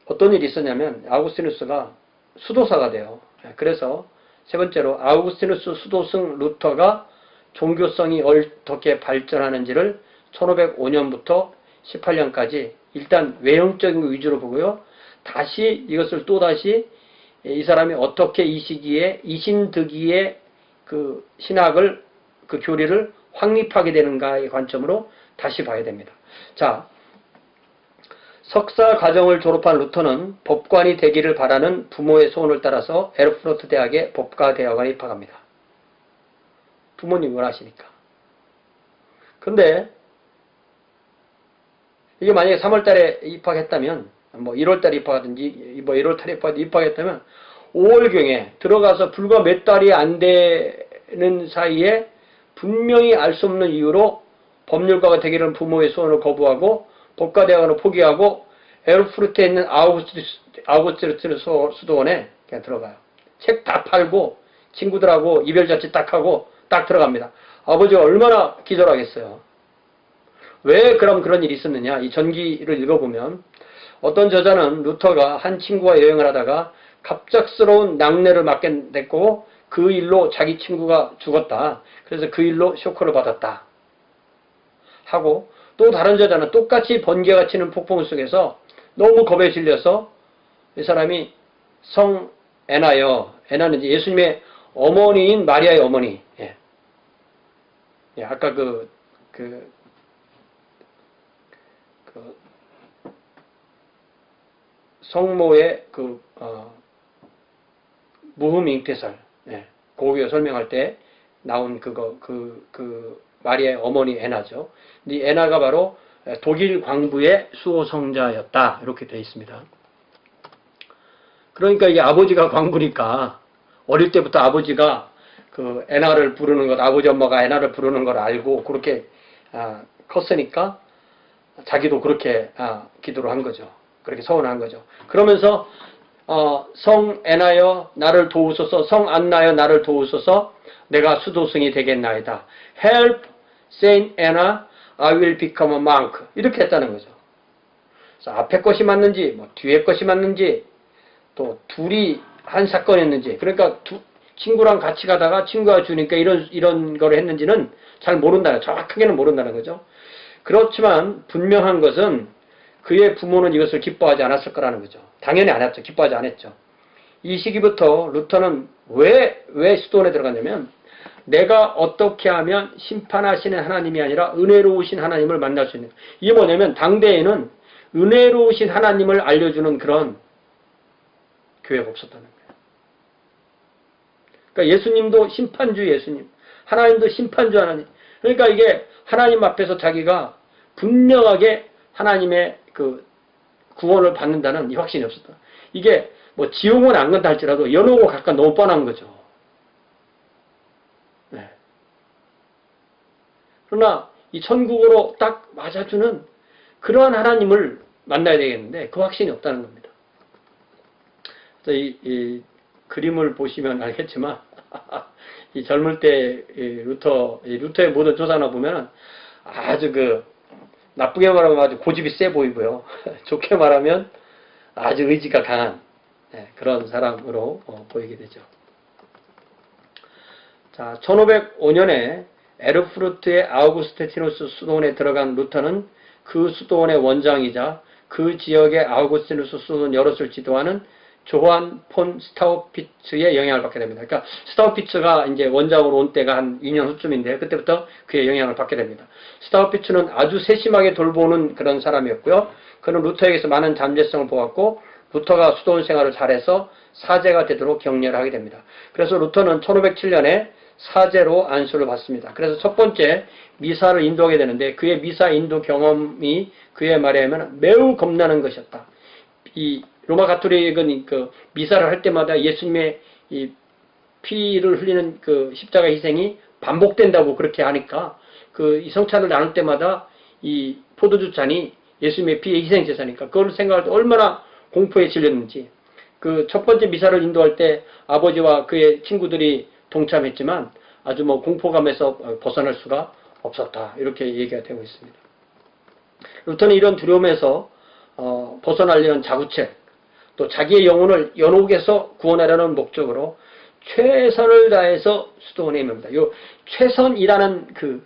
어떤 일이 있었냐면 아우구스티누스가 수도사가 돼요. 그래서 세 번째로 아우구스티누스 수도승 루터가 종교성이 어떻게 발전하는지를 1505년부터 18년까지 일단 외형적인 위주로 보고요. 다시 이것을 또다시 이 사람이 어떻게 이 시기에 이신득이의 그 신학을 그 교리를 확립하게 되는가의 관점으로 다시 봐야 됩니다. 자, 석사 과정을 졸업한 루터는 법관이 되기를 바라는 부모의 소원을 따라서 에르프루트 대학의 법과대학원에 입학합니다. 부모님이 원하시니까. 근데 이게 만약에 3월 달에 입학했다면 뭐 1월 달에 입학하든지 뭐 1월 달에 입학했다면 5월경에 들어가서 불과 몇 달이 안 되는 사이에 분명히 알 수 없는 이유로 법률가가 되기를 부모의 소원을 거부하고 법과대학원을 포기하고 에르푸르트에 있는 아우구스티누스 수도원에 그냥 들어가요. 책 다 팔고 친구들하고 이별자치 딱 하고 딱 들어갑니다. 아버지가 얼마나 기절하겠어요. 왜 그럼 그런 일이 있었느냐. 이 전기를 읽어보면 어떤 저자는 루터가 한 친구와 여행을 하다가 갑작스러운 낙뢰를 맞게 됐고 그 일로 자기 친구가 죽었다. 그래서 그 일로 쇼크를 받았다. 하고 또 다른 저자는 똑같이 번개가 치는 폭풍 속에서 너무 겁에 질려서 이 사람이 성 애나요. 애나는 예수님의 어머니인 마리아의 어머니. 예. 예, 아까 성모의 무흠잉태설. 예. 고교 설명할 때 나온 마리아의 어머니 애나죠. 이 애나가 바로 독일 광부의 수호성자였다. 이렇게 되어 있습니다. 그러니까 이게 아버지가 광부니까 어릴 때부터 아버지가 그 애나를 부르는 것, 아버지 엄마가 애나를 부르는 걸 알고 그렇게 컸으니까 자기도 그렇게 기도를 한 거죠. 그렇게 서원한 거죠. 그러면서 성 애나여 나를 도우소서, 성 안나여 나를 도우소서, 내가 수도승이 되겠나이다. Help Saint Anna, I will become a monk. 이렇게 했다는 거죠. 그래서 앞에 것이 맞는지, 뭐 뒤에 것이 맞는지, 또 둘이 한 사건이었는지, 그러니까 친구랑 같이 가다가 친구가 주니까 이런 거를 했는지는 잘 모른다는, 정확하게는 모른다는 거죠. 그렇지만 분명한 것은 그의 부모는 이것을 기뻐하지 않았을 거라는 거죠. 당연히 안 했죠. 기뻐하지 않았죠. 이 시기부터 루터는 왜 수도원에 들어갔냐면 내가 어떻게 하면 심판하시는 하나님이 아니라 은혜로우신 하나님을 만날 수 있는, 이게 뭐냐면 당대에는 은혜로우신 하나님을 알려주는 그런 교회가 없었다는 거예요. 그러니까 예수님도 심판주 예수님, 하나님도 심판주 하나님. 그러니까 이게 하나님 앞에서 자기가 분명하게 하나님의 그 구원을 받는다는 이 확신이 없었다. 이게 뭐 지옥은 안 간다 할지라도 연옥고 각각 너무 뻔한 거죠. 네. 그러나 이 천국으로 딱 맞아주는 그러한 하나님을 만나야 되겠는데 그 확신이 없다는 겁니다. 그래서 이 그림을 보시면 알겠지만 이 젊을 때 루터의 모든 조사나 보면 아주 나쁘게 말하면 아주 고집이 세 보이고요. 좋게 말하면 아주 의지가 강한 그런 사람으로 보이게 되죠. 자, 1505년에 에르푸르트의 아우구스티누스 수도원에 들어간 루터는 그 수도원의 원장이자 그 지역의 아우구스티누스 수도원 여럿을 지도하는 조한 폰 스타우피츠의 영향을 받게 됩니다. 그러니까 스타우피츠가 이제 원장으로 온 때가 한 2년 후쯤인데 그때부터 그의 영향을 받게 됩니다. 스타우피츠는 아주 세심하게 돌보는 그런 사람이었고요. 그는 루터에게서 많은 잠재성을 보았고 루터가 수도원 생활을 잘해서 사제가 되도록 격려를 하게 됩니다. 그래서 루터는 1507년에 사제로 안수를 받습니다. 그래서 첫 번째 미사를 인도하게 되는데 그의 미사 인도 경험이 그의 말에 의하면 매우 겁나는 것이었다. 이 로마 가톨릭은 그 미사를 할 때마다 예수님의 이 피를 흘리는 그 십자가 희생이 반복된다고 그렇게 하니까 이 성찬을 나눌 때마다 이 포도주 잔이 예수님의 피의 희생 제사니까 그걸 생각할 때 얼마나 공포에 질렸는지. 그 첫 번째 미사를 인도할 때 아버지와 그의 친구들이 동참했지만 아주 뭐 공포감에서 벗어날 수가 없었다. 이렇게 얘기가 되고 있습니다. 루터는 이런 두려움에서 벗어나려는 자구책, 또 자기의 영혼을 연옥에서 구원하려는 목적으로 최선을 다해서 수도원에 임합니다. 요 최선이라는 그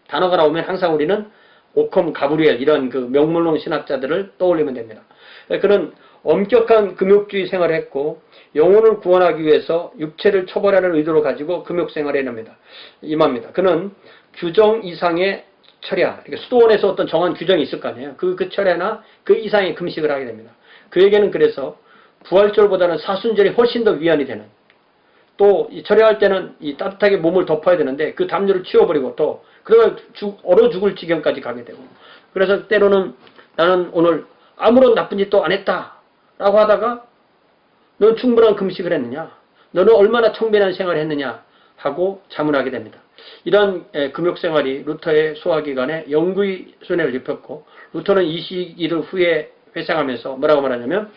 단어가 나오면 항상 우리는 오컴 가브리엘 이런 그 명문론 신학자들을 떠올리면 됩니다. 그는 엄격한 금욕주의 생활을 했고 영혼을 구원하기 위해서 육체를 처벌하는 의도를 가지고 금욕 생활에 임합니다. 그는 규정 이상의 철야, 그러니까 수도원에서 어떤 정한 규정이 있을 거 아니에요. 그 철야나 그 이상의 금식을 하게 됩니다. 그에게는 그래서 부활절보다는 사순절이 훨씬 더 위안이 되는, 또 이 철야할 때는 이 따뜻하게 몸을 덮어야 되는데 그 담요를 치워버리고 또 그러다 얼어 죽을 지경까지 가게 되고, 그래서 때로는 나는 오늘 아무런 나쁜 짓도 안 했다 라고 하다가 너는 충분한 금식을 했느냐, 너는 얼마나 청빈한 생활을 했느냐 하고 자문하게 됩니다. 이런 금욕생활이 루터의 소화기관에 영구히 손해를 입혔고, 루터는 이 시기를 후에 회상하면서 뭐라고 말하냐면,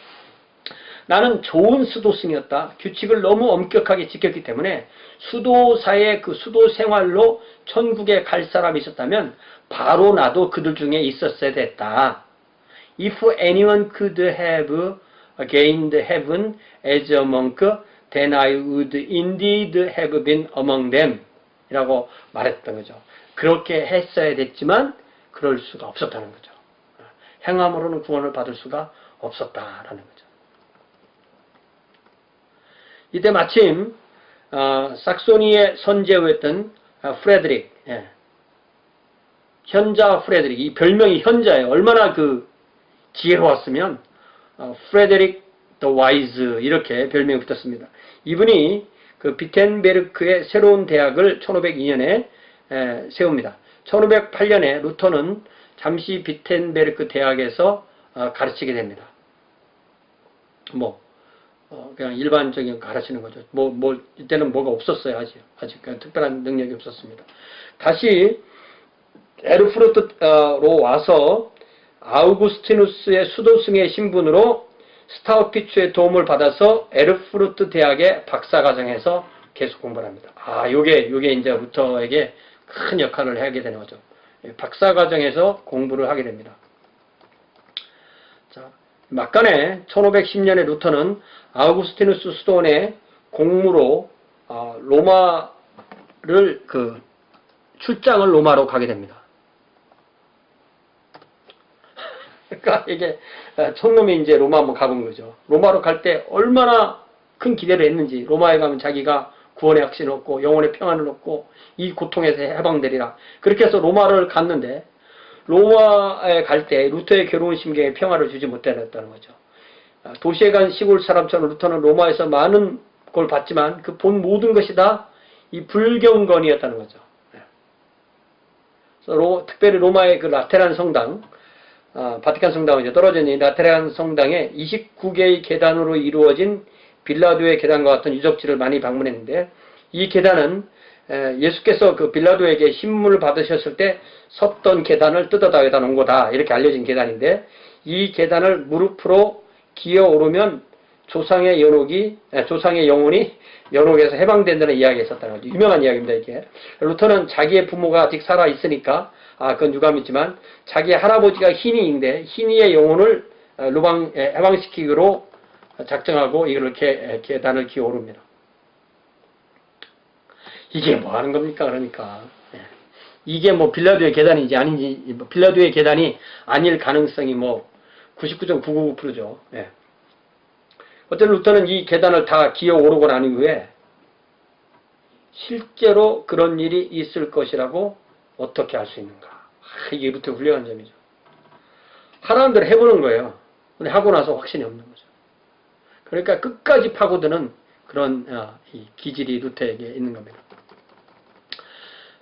나는 좋은 수도승이었다. 규칙을 너무 엄격하게 지켰기 때문에 수도사의 그 수도 생활로 천국에 갈 사람이 있었다면 바로 나도 그들 중에 있었어야 됐다. If anyone could have gained heaven as a monk, then I would indeed have been among them. 이라고 말했던 거죠. 그렇게 했어야 됐지만 그럴 수가 없었다는 거죠. 행함으로는 구원을 받을 수가 없었다라는 거죠. 이때 마침 삭소니의 선제후였던 프레드릭, 현자 프레드릭, 이 별명이 현자예요. 얼마나 그 지혜로웠으면 프레드릭 더 와이즈 이렇게 별명이 붙었습니다. 이분이 그 비텐베르크의 새로운 대학을 1502년에 세웁니다. 1508년에 루터는 잠시 비텐베르크 대학에서 가르치게 됩니다. 그냥 일반적인 가르치는 거죠. 이때는 뭐가 없었어요. 아직 특별한 능력이 없었습니다. 다시 에르푸르트로 와서 아우구스티누스의 수도승의 신분으로 스타우피츠의 도움을 받아서 에르푸르트 대학의 박사과정에서 계속 공부를 합니다. 요게 이제 루터에게 큰 역할을 하게 되는 거죠. 박사과정에서 공부를 하게 됩니다. 자, 막간에 1510년에 루터는 아우구스티누스 수도원의 공무로 로마를 출장을 로마로 가게 됩니다. 그러니까 이게 촌놈이 이제 로마 한번 가본 거죠. 로마로 갈 때 얼마나 큰 기대를 했는지, 로마에 가면 자기가 구원의 확신을 얻고 영혼의 평안을 얻고 이 고통에서 해방되리라. 그렇게 해서 로마를 갔는데 로마에 갈 때 루터의 괴로운 심경에 평화를 주지 못했다는 거죠. 도시에 간 시골 사람처럼 루터는 로마에서 많은 걸 봤지만 그 본 모든 것이 다 이 불경건이었다는 거죠. 그래서 특별히 로마의 그 라테란 성당, 바티칸 성당은 이제 떨어져 있는 라테란 성당에 29개의 계단으로 이루어진 빌라도의 계단과 같은 유적지를 많이 방문했는데, 이 계단은 예수께서 그 빌라도에게 신문을 받으셨을 때 섰던 계단을 뜯어다 여기다 놓은 거다 이렇게 알려진 계단인데, 이 계단을 무릎으로 기어 오르면 조상의 영혼이 연옥에서 해방된다는 이야기가 있었다는 거죠. 유명한 이야기입니다, 이게. 루터는 자기의 부모가 아직 살아 있으니까 그건 유감이지만 자기의 할아버지가 희니인데 희니의 영혼을 해방시키기로 작정하고 이걸 계단을 기어 오릅니다. 이게 뭐 하는 겁니까? 그러니까 이게 뭐 빌라도의 계단인지 아닌지, 빌라도의 계단이 아닐 가능성이 99.999%죠. 어쨌든 루터는 이 계단을 다 기어 오르고 난 이후에 실제로 그런 일이 있을 것이라고 어떻게 알 수 있는가? 이게 루터의 훌륭한 점이죠. 하라는 대로 해보는 거예요. 근데 하고 나서 확신이 없는 거죠. 그러니까 끝까지 파고드는 그런 이 기질이 루터에게 있는 겁니다.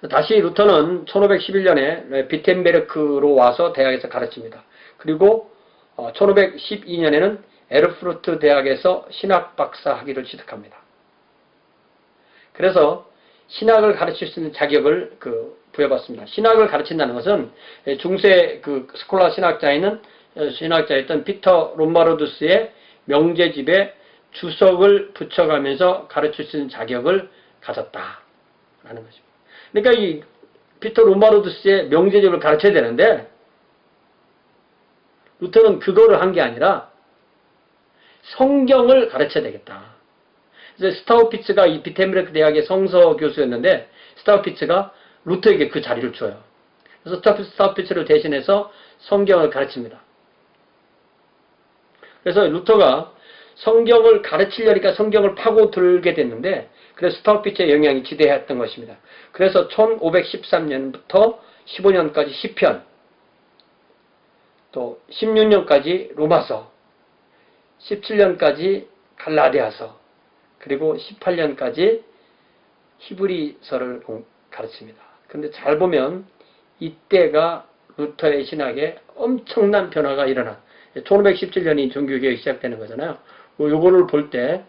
다시 루터는 1511년에 비텐베르크로 와서 대학에서 가르칩니다. 그리고 1512년에는 에르푸르트 대학에서 신학 박사 학위를 취득합니다. 그래서 신학을 가르칠 수 있는 자격을 부여받습니다. 신학을 가르친다는 것은 중세 스콜라 신학자였던 피터 롬바르두스의 명제집에 주석을 붙여가면서 가르칠 수 있는 자격을 가졌다라는 것입니다. 그러니까 이 피터 로마로두스의 명제적을 가르쳐야 되는데 루터는 그거를 한 게 아니라 성경을 가르쳐야 되겠다. 그래서 스타우피츠가 이 비텐베르크 대학의 성서 교수였는데 스타우피츠가 루터에게 그 자리를 줘요. 그래서 스타우피츠를 대신해서 성경을 가르칩니다. 그래서 루터가 성경을 가르치려니까 성경을 파고들게 됐는데 그래서 스타우피츠의 영향이 지대했던 것입니다. 그래서 1513년부터 15년까지 시편, 또 16년까지 로마서, 17년까지 갈라디아서, 그리고 18년까지 히브리서를 가르칩니다. 그런데 잘 보면 이때가 루터의 신학에 엄청난 변화가 일어나 1517년이 종교개혁이 시작되는 거잖아요. 요거를 볼 때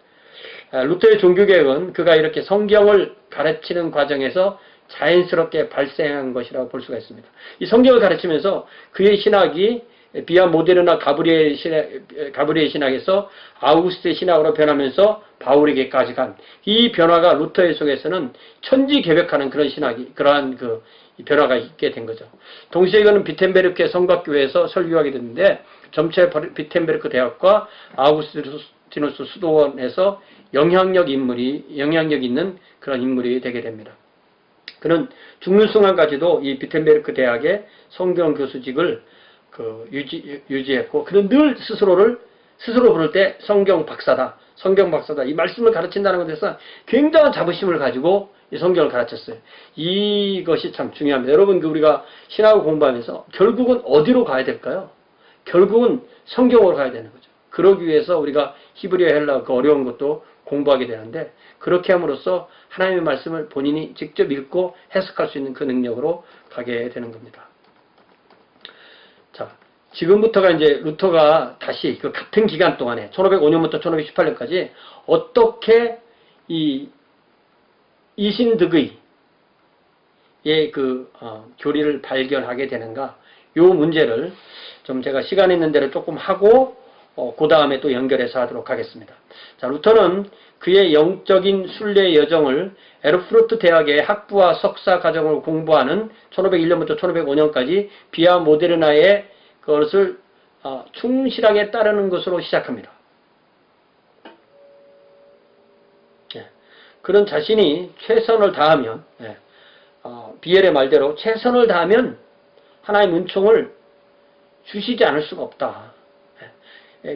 루터의 종교개혁은 그가 이렇게 성경을 가르치는 과정에서 자연스럽게 발생한 것이라고 볼 수가 있습니다. 이 성경을 가르치면서 그의 신학이 비아 모데르나 가브리엘 신학에서 아우구스트의 신학으로 변하면서 바울에게까지 간 이 변화가 루터의 속에서는 천지개벽하는 그런 신학이 그러한 그 변화가 있게 된 거죠. 동시에 그는 비텐베르크의 성곽교회에서 설교하게 됐는데 점차 비텐베르크 대학과 아우구스티누스 수도원에서 영향력 있는 그런 인물이 되게 됩니다. 그는 죽는 순간까지도 이 비텐베르크 대학의 성경 교수직을 유지했고, 그는 늘 스스로 부를 때 성경 박사다. 이 말씀을 가르친다는 것에서 굉장한 자부심을 가지고 이 성경을 가르쳤어요. 이것이 참 중요합니다. 여러분, 우리가 신학을 공부하면서 결국은 어디로 가야 될까요? 결국은 성경으로 가야 되는 거죠. 그러기 위해서 우리가 히브리어, 헬라어 그 어려운 것도 공부하게 되는데 그렇게 함으로써 하나님의 말씀을 본인이 직접 읽고 해석할 수 있는 그 능력으로 가게 되는 겁니다. 자, 지금부터가 이제 루터가 다시 그 같은 기간 동안에 1505년부터 1518년까지 어떻게 이 이신득의 교리를 발견하게 되는가, 요 문제를 좀 제가 시간 있는 대로 조금 하고 그 다음에 또 연결해서 하도록 하겠습니다. 자, 루터는 그의 영적인 순례 여정을 에르푸르트 대학의 학부와 석사 과정을 공부하는 1501년부터 1505년까지 비아 모데르나의 그것을 충실하게 따르는 것으로 시작합니다. 그런 자신이 최선을 다하면, 비엘의 말대로 최선을 다하면 하나님의 은총을 주시지 않을 수가 없다.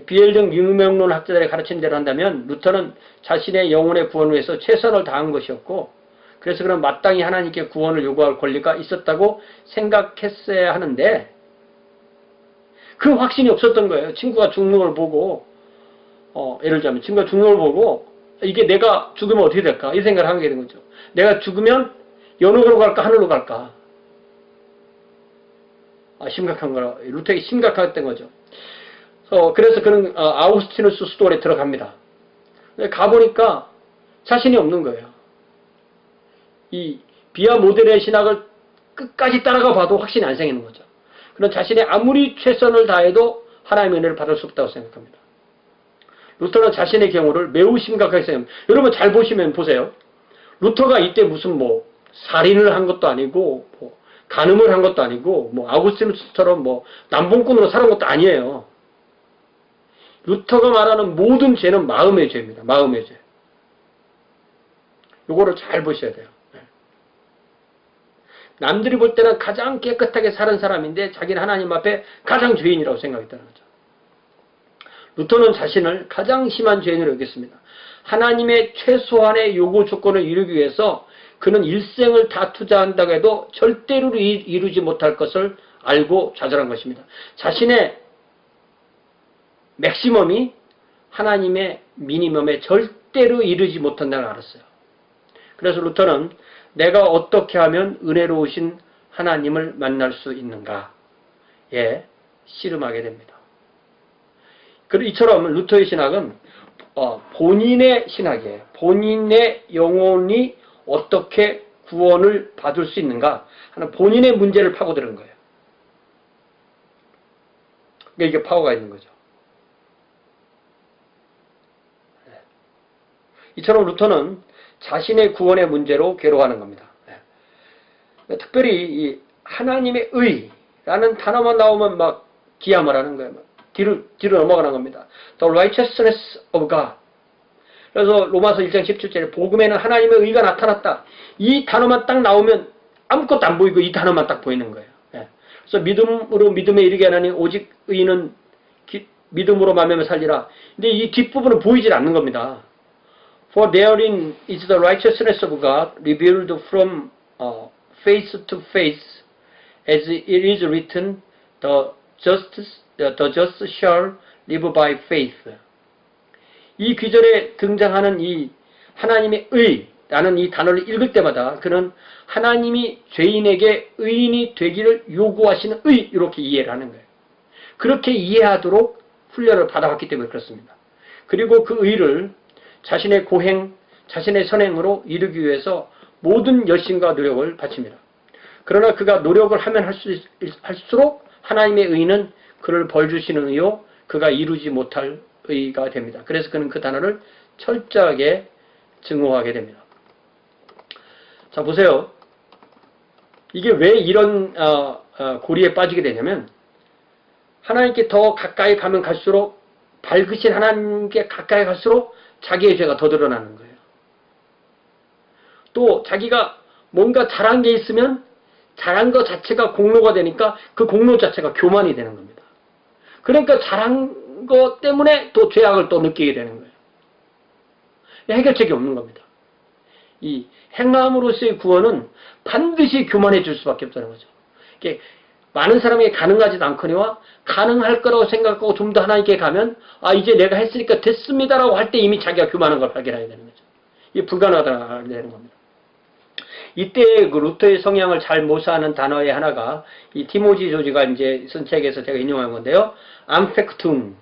비엘 등 유명론 학자들이 가르친 대로 한다면 루터는 자신의 영혼의 구원을 위해서 최선을 다한 것이었고, 그래서 그는 마땅히 하나님께 구원을 요구할 권리가 있었다고 생각했어야 하는데 그 확신이 없었던 거예요. 친구가 죽는 걸 보고 예를 들자면 친구가 죽는 걸 보고 이게 내가 죽으면 어떻게 될까? 이 생각을 하게 된 거죠. 내가 죽으면 연옥으로 갈까? 하늘로 갈까? 심각한 거라. 루터에게 심각했던 거죠. 그래서 그는 아우구스티누스 수도원에 들어갑니다. 가보니까 자신이 없는 거예요. 이 비아 모데르의 신학을 끝까지 따라가 봐도 확신이 안 생기는 거죠. 그는 자신이 아무리 최선을 다해도 하나님의 은혜를 받을 수 없다고 생각합니다. 루터는 자신의 경우를 매우 심각하게 생각합니다. 여러분 잘 보시면 보세요. 루터가 이때 무슨 살인을 한 것도 아니고 간음을 한 것도 아니고 아우구스티누스처럼 남봉꾼으로 살은 것도 아니에요. 루터가 말하는 모든 죄는 마음의 죄입니다. 마음의 죄. 요거를 잘 보셔야 돼요. 남들이 볼 때는 가장 깨끗하게 사는 사람인데 자기는 하나님 앞에 가장 죄인이라고 생각했다는 거죠. 루터는 자신을 가장 심한 죄인으로 여겼습니다. 하나님의 최소한의 요구 조건을 이루기 위해서 그는 일생을 다 투자한다고 해도 절대로 이루지 못할 것을 알고 좌절한 것입니다. 자신의 맥시멈이 하나님의 미니멈에 절대로 이르지 못한다는 걸 알았어요. 그래서 루터는 내가 어떻게 하면 은혜로우신 하나님을 만날 수 있는가에 씨름하게 됩니다. 그리고 이처럼 루터의 신학은 본인의 신학이에요. 본인의 영혼이 어떻게 구원을 받을 수 있는가 하는 본인의 문제를 파고드는 거예요. 그러니까 이게 파워가 있는 거죠. 이처럼 루터는 자신의 구원의 문제로 괴로워하는 겁니다. 특별히 이 하나님의 의라는 단어만 나오면 막 기함을 하는 거예요. 뒤로 넘어가는 겁니다. The righteousness of God. 그래서 로마서 1장 17절에 복음에는 하나님의 의가 나타났다. 이 단어만 딱 나오면 아무것도 안 보이고 이 단어만 딱 보이는 거예요. 그래서 믿음으로 믿음에 이르게 하나니 오직 의인은 믿음으로 말미암아 살리라. 근데 이 뒷부분은 보이질 않는 겁니다. For therein is the righteousness of God revealed from face to face, as it is written, the just shall live by faith. 이 귀절에 등장하는 이 하나님의 의라는 이 단어를 읽을 때마다 그는 하나님이 죄인에게 의인이 되기를 요구하시는 의 이렇게 이해를 하는 거예요. 그렇게 이해하도록 훈련을 받아왔기 때문에 그렇습니다. 그리고 그 의를 자신의 고행, 자신의 선행으로 이루기 위해서 모든 열심과 노력을 바칩니다. 그러나 그가 노력을 하면 할수록 하나님의 의는 그를 벌 주시는 의요 그가 이루지 못할 의가 됩니다. 그래서 그는 그 단어를 철저하게 증오하게 됩니다. 자, 보세요. 이게 왜 이런 고리에 빠지게 되냐면 하나님께 더 가까이 가면 갈수록 밝으신 하나님께 가까이 갈수록 자기의 죄가 더 드러나는 거예요. 또 자기가 뭔가 잘한 게 있으면 잘한 것 자체가 공로가 되니까 그 공로 자체가 교만이 되는 겁니다. 그러니까 잘한 것 때문에 또 죄악을 또 느끼게 되는 거예요. 해결책이 없는 겁니다. 이 행함으로서의 구원은 반드시 교만해질 수밖에 없다는 거죠. 이게 많은 사람에게 가능하지도 않거니와 가능할 거라고 생각하고 좀 더 하나님께 가면 이제 내가 했으니까 됐습니다라고 할 때 이미 자기가 교만한 걸 발견하게 되는 거죠. 이게 불가능하다고 되는 겁니다. 이때 그 루터의 성향을 잘 묘사하는 단어의 하나가 이 티모지 조지가 이제 쓴 책에서 제가 인용한 건데요. 암펙퉁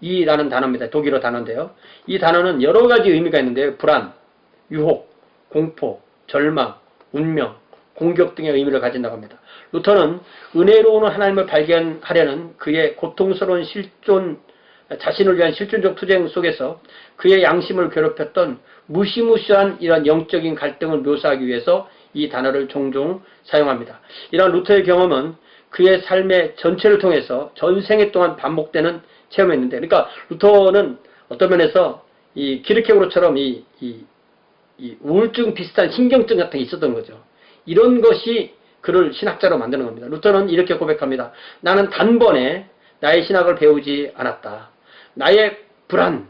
이라는 단어입니다. 독일어 단어인데요. 이 단어는 여러 가지 의미가 있는데요. 불안, 유혹, 공포, 절망, 운명, 공격 등의 의미를 가진다고 합니다. 루터는 은혜로운 하나님을 발견하려는 그의 고통스러운 자신을 위한 실존적 투쟁 속에서 그의 양심을 괴롭혔던 무시무시한 이런 영적인 갈등을 묘사하기 위해서 이 단어를 종종 사용합니다. 이러한 루터의 경험은 그의 삶의 전체를 통해서 전생애 동안 반복되는 체험했는데, 그러니까 루터는 어떤 면에서 이 키르케고르처럼 이 우울증 비슷한 신경증 같은 게 있었던 거죠. 이런 것이 그를 신학자로 만드는 겁니다. 루터는 이렇게 고백합니다. 나는 단번에 나의 신학을 배우지 않았다. 나의 불안,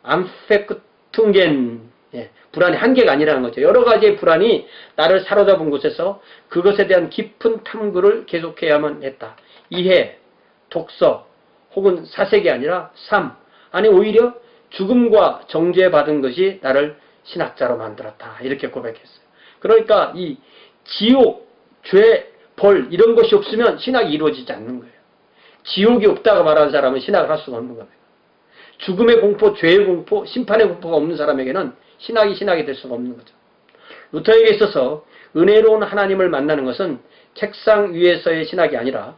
암페크퉁겐, 불안이 한계가 아니라는 거죠. 여러 가지의 불안이 나를 사로잡은 곳에서 그것에 대한 깊은 탐구를 계속해야만 했다. 이해, 독서, 혹은 사색이 아니라 삶, 아니 오히려 죽음과 정죄받은 것이 나를 신학자로 만들었다. 이렇게 고백했어요. 그러니까 이 지옥, 죄, 벌 이런 것이 없으면 신학이 이루어지지 않는 거예요. 지옥이 없다고 말하는 사람은 신학을 할 수가 없는 겁니다. 죽음의 공포, 죄의 공포, 심판의 공포가 없는 사람에게는 신학이 될 수가 없는 거죠. 루터에게 있어서 은혜로운 하나님을 만나는 것은 책상 위에서의 신학이 아니라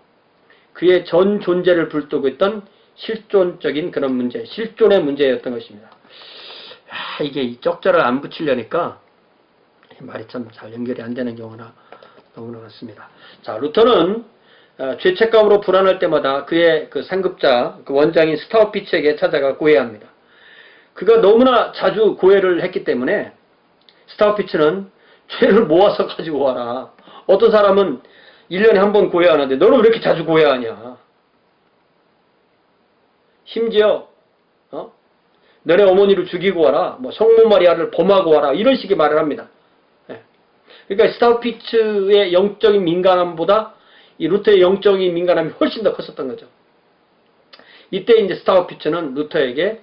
그의 전 존재를 불도고 있던 실존적인 그런 문제, 실존의 문제였던 것입니다. 이게 이 적절을 안 붙이려니까 말이 참 잘 연결이 안 되는 경우나 너무나 많습니다. 자, 루터는 죄책감으로 불안할 때마다 그의 그 상급자, 그 원장인 스타우피츠에게 찾아가 고해합니다. 그가 너무나 자주 고해를 했기 때문에 스타우피츠는 죄를 모아서 가지고 와라. 어떤 사람은 1년에 한 번 고해하는데 너는 왜 이렇게 자주 고해하냐. 심지어 너네 어머니를 죽이고 와라. 뭐 성모 마리아를 범하고 와라. 이런 식의 말을 합니다. 그러니까 스타우피츠의 영적인 민감함보다 이 루터의 영적인 민감함이 훨씬 더 컸었던 거죠. 이때 이제 스타우피츠는 루터에게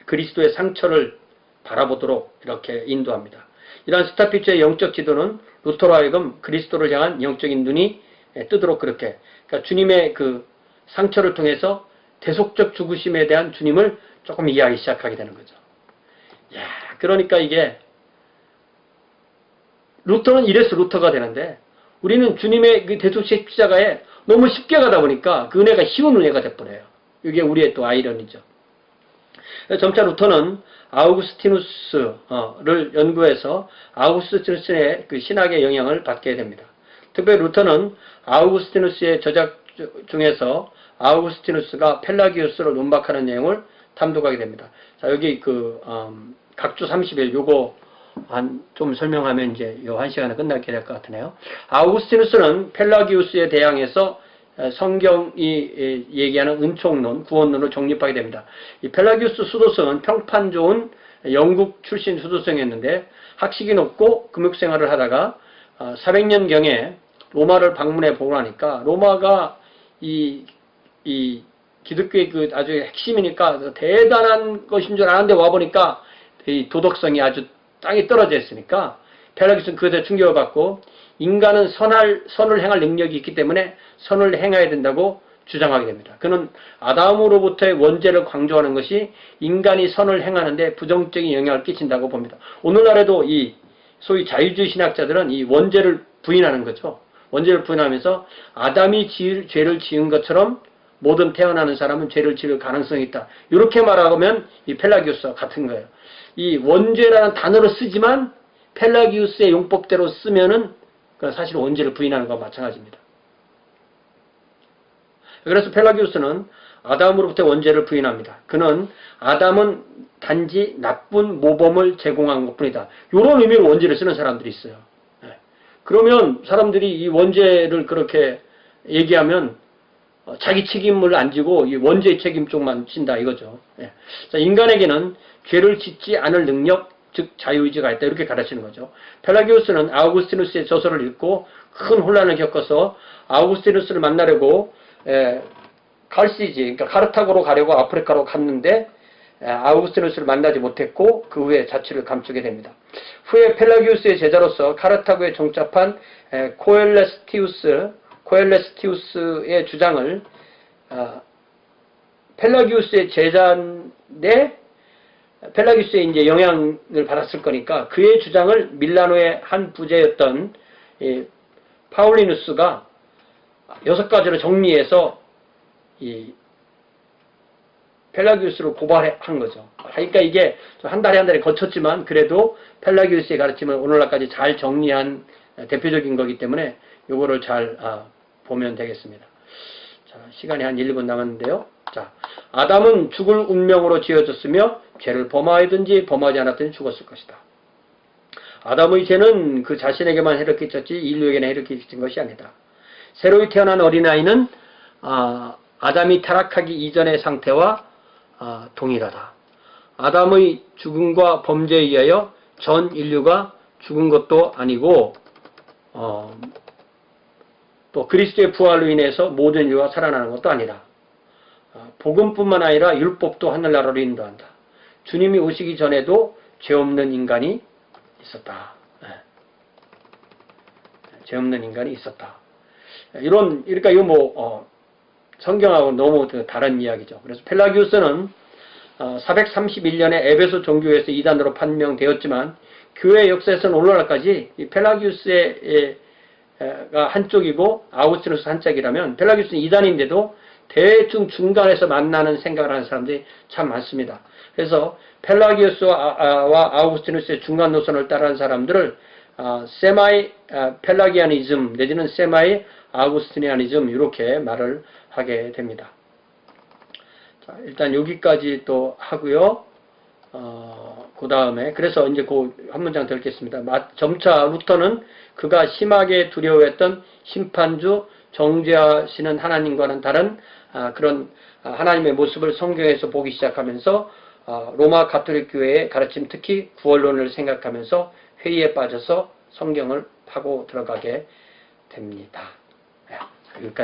그리스도의 상처를 바라보도록 이렇게 인도합니다. 이러한 스타우피츠의 영적 지도는 루터로 하여금 그리스도를 향한 영적인 눈이 뜨도록 그렇게, 그러니까 주님의 그 상처를 통해서 대속적 죽으심에 대한 주님을 조금 이해하기 시작하게 되는 거죠. 그러니까 이게 루터는 이래서 루터가 되는데 우리는 주님의 그 대속적 십자가에 너무 쉽게 가다 보니까 그 은혜가 쉬운 은혜가 돼버려요. 이게 우리의 또 아이러니죠. 점차 루터는 아우구스티누스를 연구해서 아우구스티누스의 그 신학의 영향을 받게 됩니다. 특별히 루터는 아우구스티누스의 저작 중에서 아우구스티누스가 펠라기우스를 논박하는 내용을 탐독하게 됩니다. 자, 여기 각주 30일 요거 좀 설명하면 이제 요 1시간에 끝나게 될 것 같으네요. 아우구스티누스는 펠라기우스에 대항해서 성경이 얘기하는 은총론, 구원론을 정립하게 됩니다. 이 펠라기우스 수도승은 평판 좋은 영국 출신 수도승이었는데 학식이 높고 금욕생활을 하다가 400년경에 로마를 방문해 보고 나니까 로마가 이 기독교의 그 아주 핵심이니까 대단한 것인 줄 아는데 와보니까 이 도덕성이 아주 땅에 떨어져 있으니까 펠라기우스는 그것에 충격을 받고 인간은 선을 행할 능력이 있기 때문에 선을 행해야 된다고 주장하게 됩니다. 그는 아담으로부터의 원죄를 강조하는 것이 인간이 선을 행하는데 부정적인 영향을 끼친다고 봅니다. 오늘날에도 이 소위 자유주의 신학자들은 이 원죄를 부인하는 거죠. 원죄를 부인하면서 아담이 죄를 지은 것처럼 모든 태어나는 사람은 죄를 지을 가능성이 있다. 이렇게 말하면 이 펠라기우스와 같은 거예요. 이 원죄라는 단어를 쓰지만 펠라기우스의 용법대로 쓰면은 사실 원죄를 부인하는 것과 마찬가지입니다. 그래서 펠라기우스는 아담으로부터 원죄를 부인합니다. 그는 아담은 단지 나쁜 모범을 제공한 것뿐이다. 이런 의미로 원죄를 쓰는 사람들이 있어요. 그러면 사람들이 이 원죄를 그렇게 얘기하면 자기 책임을 안 지고 이 원죄의 책임 쪽만 진다 이거죠. 자, 인간에게는 죄를 짓지 않을 능력, 즉 자유의지가 있다 이렇게 가르치는 거죠. 펠라기우스는 아우구스티누스의 저서를 읽고 큰 혼란을 겪어서 아우구스티누스를 만나려고 칼시지, 그러니까 카르타고로 가려고 아프리카로 갔는데 아우구스티누스를 만나지 못했고 그 후에 자취를 감추게 됩니다. 후에 펠라기우스의 제자로서 카르타고에 정착한 코엘레스티우스의 주장을 펠라기우스의 제자인데 펠라기우스의 이제 영향을 받았을 거니까 그의 주장을 밀라노의 한 부제였던 파울리누스가 6가지로 정리해서 이 펠라기우스를 고발한 거죠. 그러니까 이게 한 달에 한 달에 거쳤지만 그래도 펠라기우스의 가르침을 오늘날까지 잘 정리한 대표적인 거기 때문에 요거를 잘 보면 되겠습니다. 자, 시간이 한 1분 남았는데요. 자, 아담은 죽을 운명으로 지어졌으며 죄를 범하든지 범하지 않았든지 죽었을 것이다. 아담의 죄는 그 자신에게만 해롭게 끼쳤지 인류에게는 해롭게 끼친 것이 아니다. 새로이 태어난 어린아이는 아담이 타락하기 이전의 상태와 동일하다. 아담의 죽음과 범죄에 의하여 전 인류가 죽은 것도 아니고 또 그리스도의 부활로 인해서 모든 인류가 살아나는 것도 아니다. 복음뿐만 아니라 율법도 하늘나라로 인도한다. 주님이 오시기 전에도 죄 없는 인간이 있었다. 죄 없는 인간이 있었다. 그러니까 이거 성경하고 너무 다른 이야기죠. 그래서 펠라기우스는 431년에 에베소 종교에서 이단으로 판명되었지만 교회 역사에서는 오늘날까지 이 펠라기우스가 한쪽이고 아우구스티누스 한쪽이라면 펠라기우스는 이단인데도 대충 중간에서 만나는 생각을 하는 사람들이 참 많습니다. 그래서 펠라기우스와 아우구스티누스의 중간 노선을 따르는 사람들을 세마이 펠라기아니즘 내지는 세마이 아우구스티니아니즘 이렇게 말을 하게 됩니다. 자, 일단 여기까지 또 하고요. 그 다음에 그래서 이제 한 문장 더 읽겠습니다. 점차 루터는 그가 심하게 두려워했던 심판주 정죄하시는 하나님과는 다른 그런 하나님의 모습을 성경에서 보기 시작하면서 로마 가톨릭 교회의 가르침 특히 구원론을 생각하면서 회의에 빠져서 성경을 파고 들어가게 됩니다.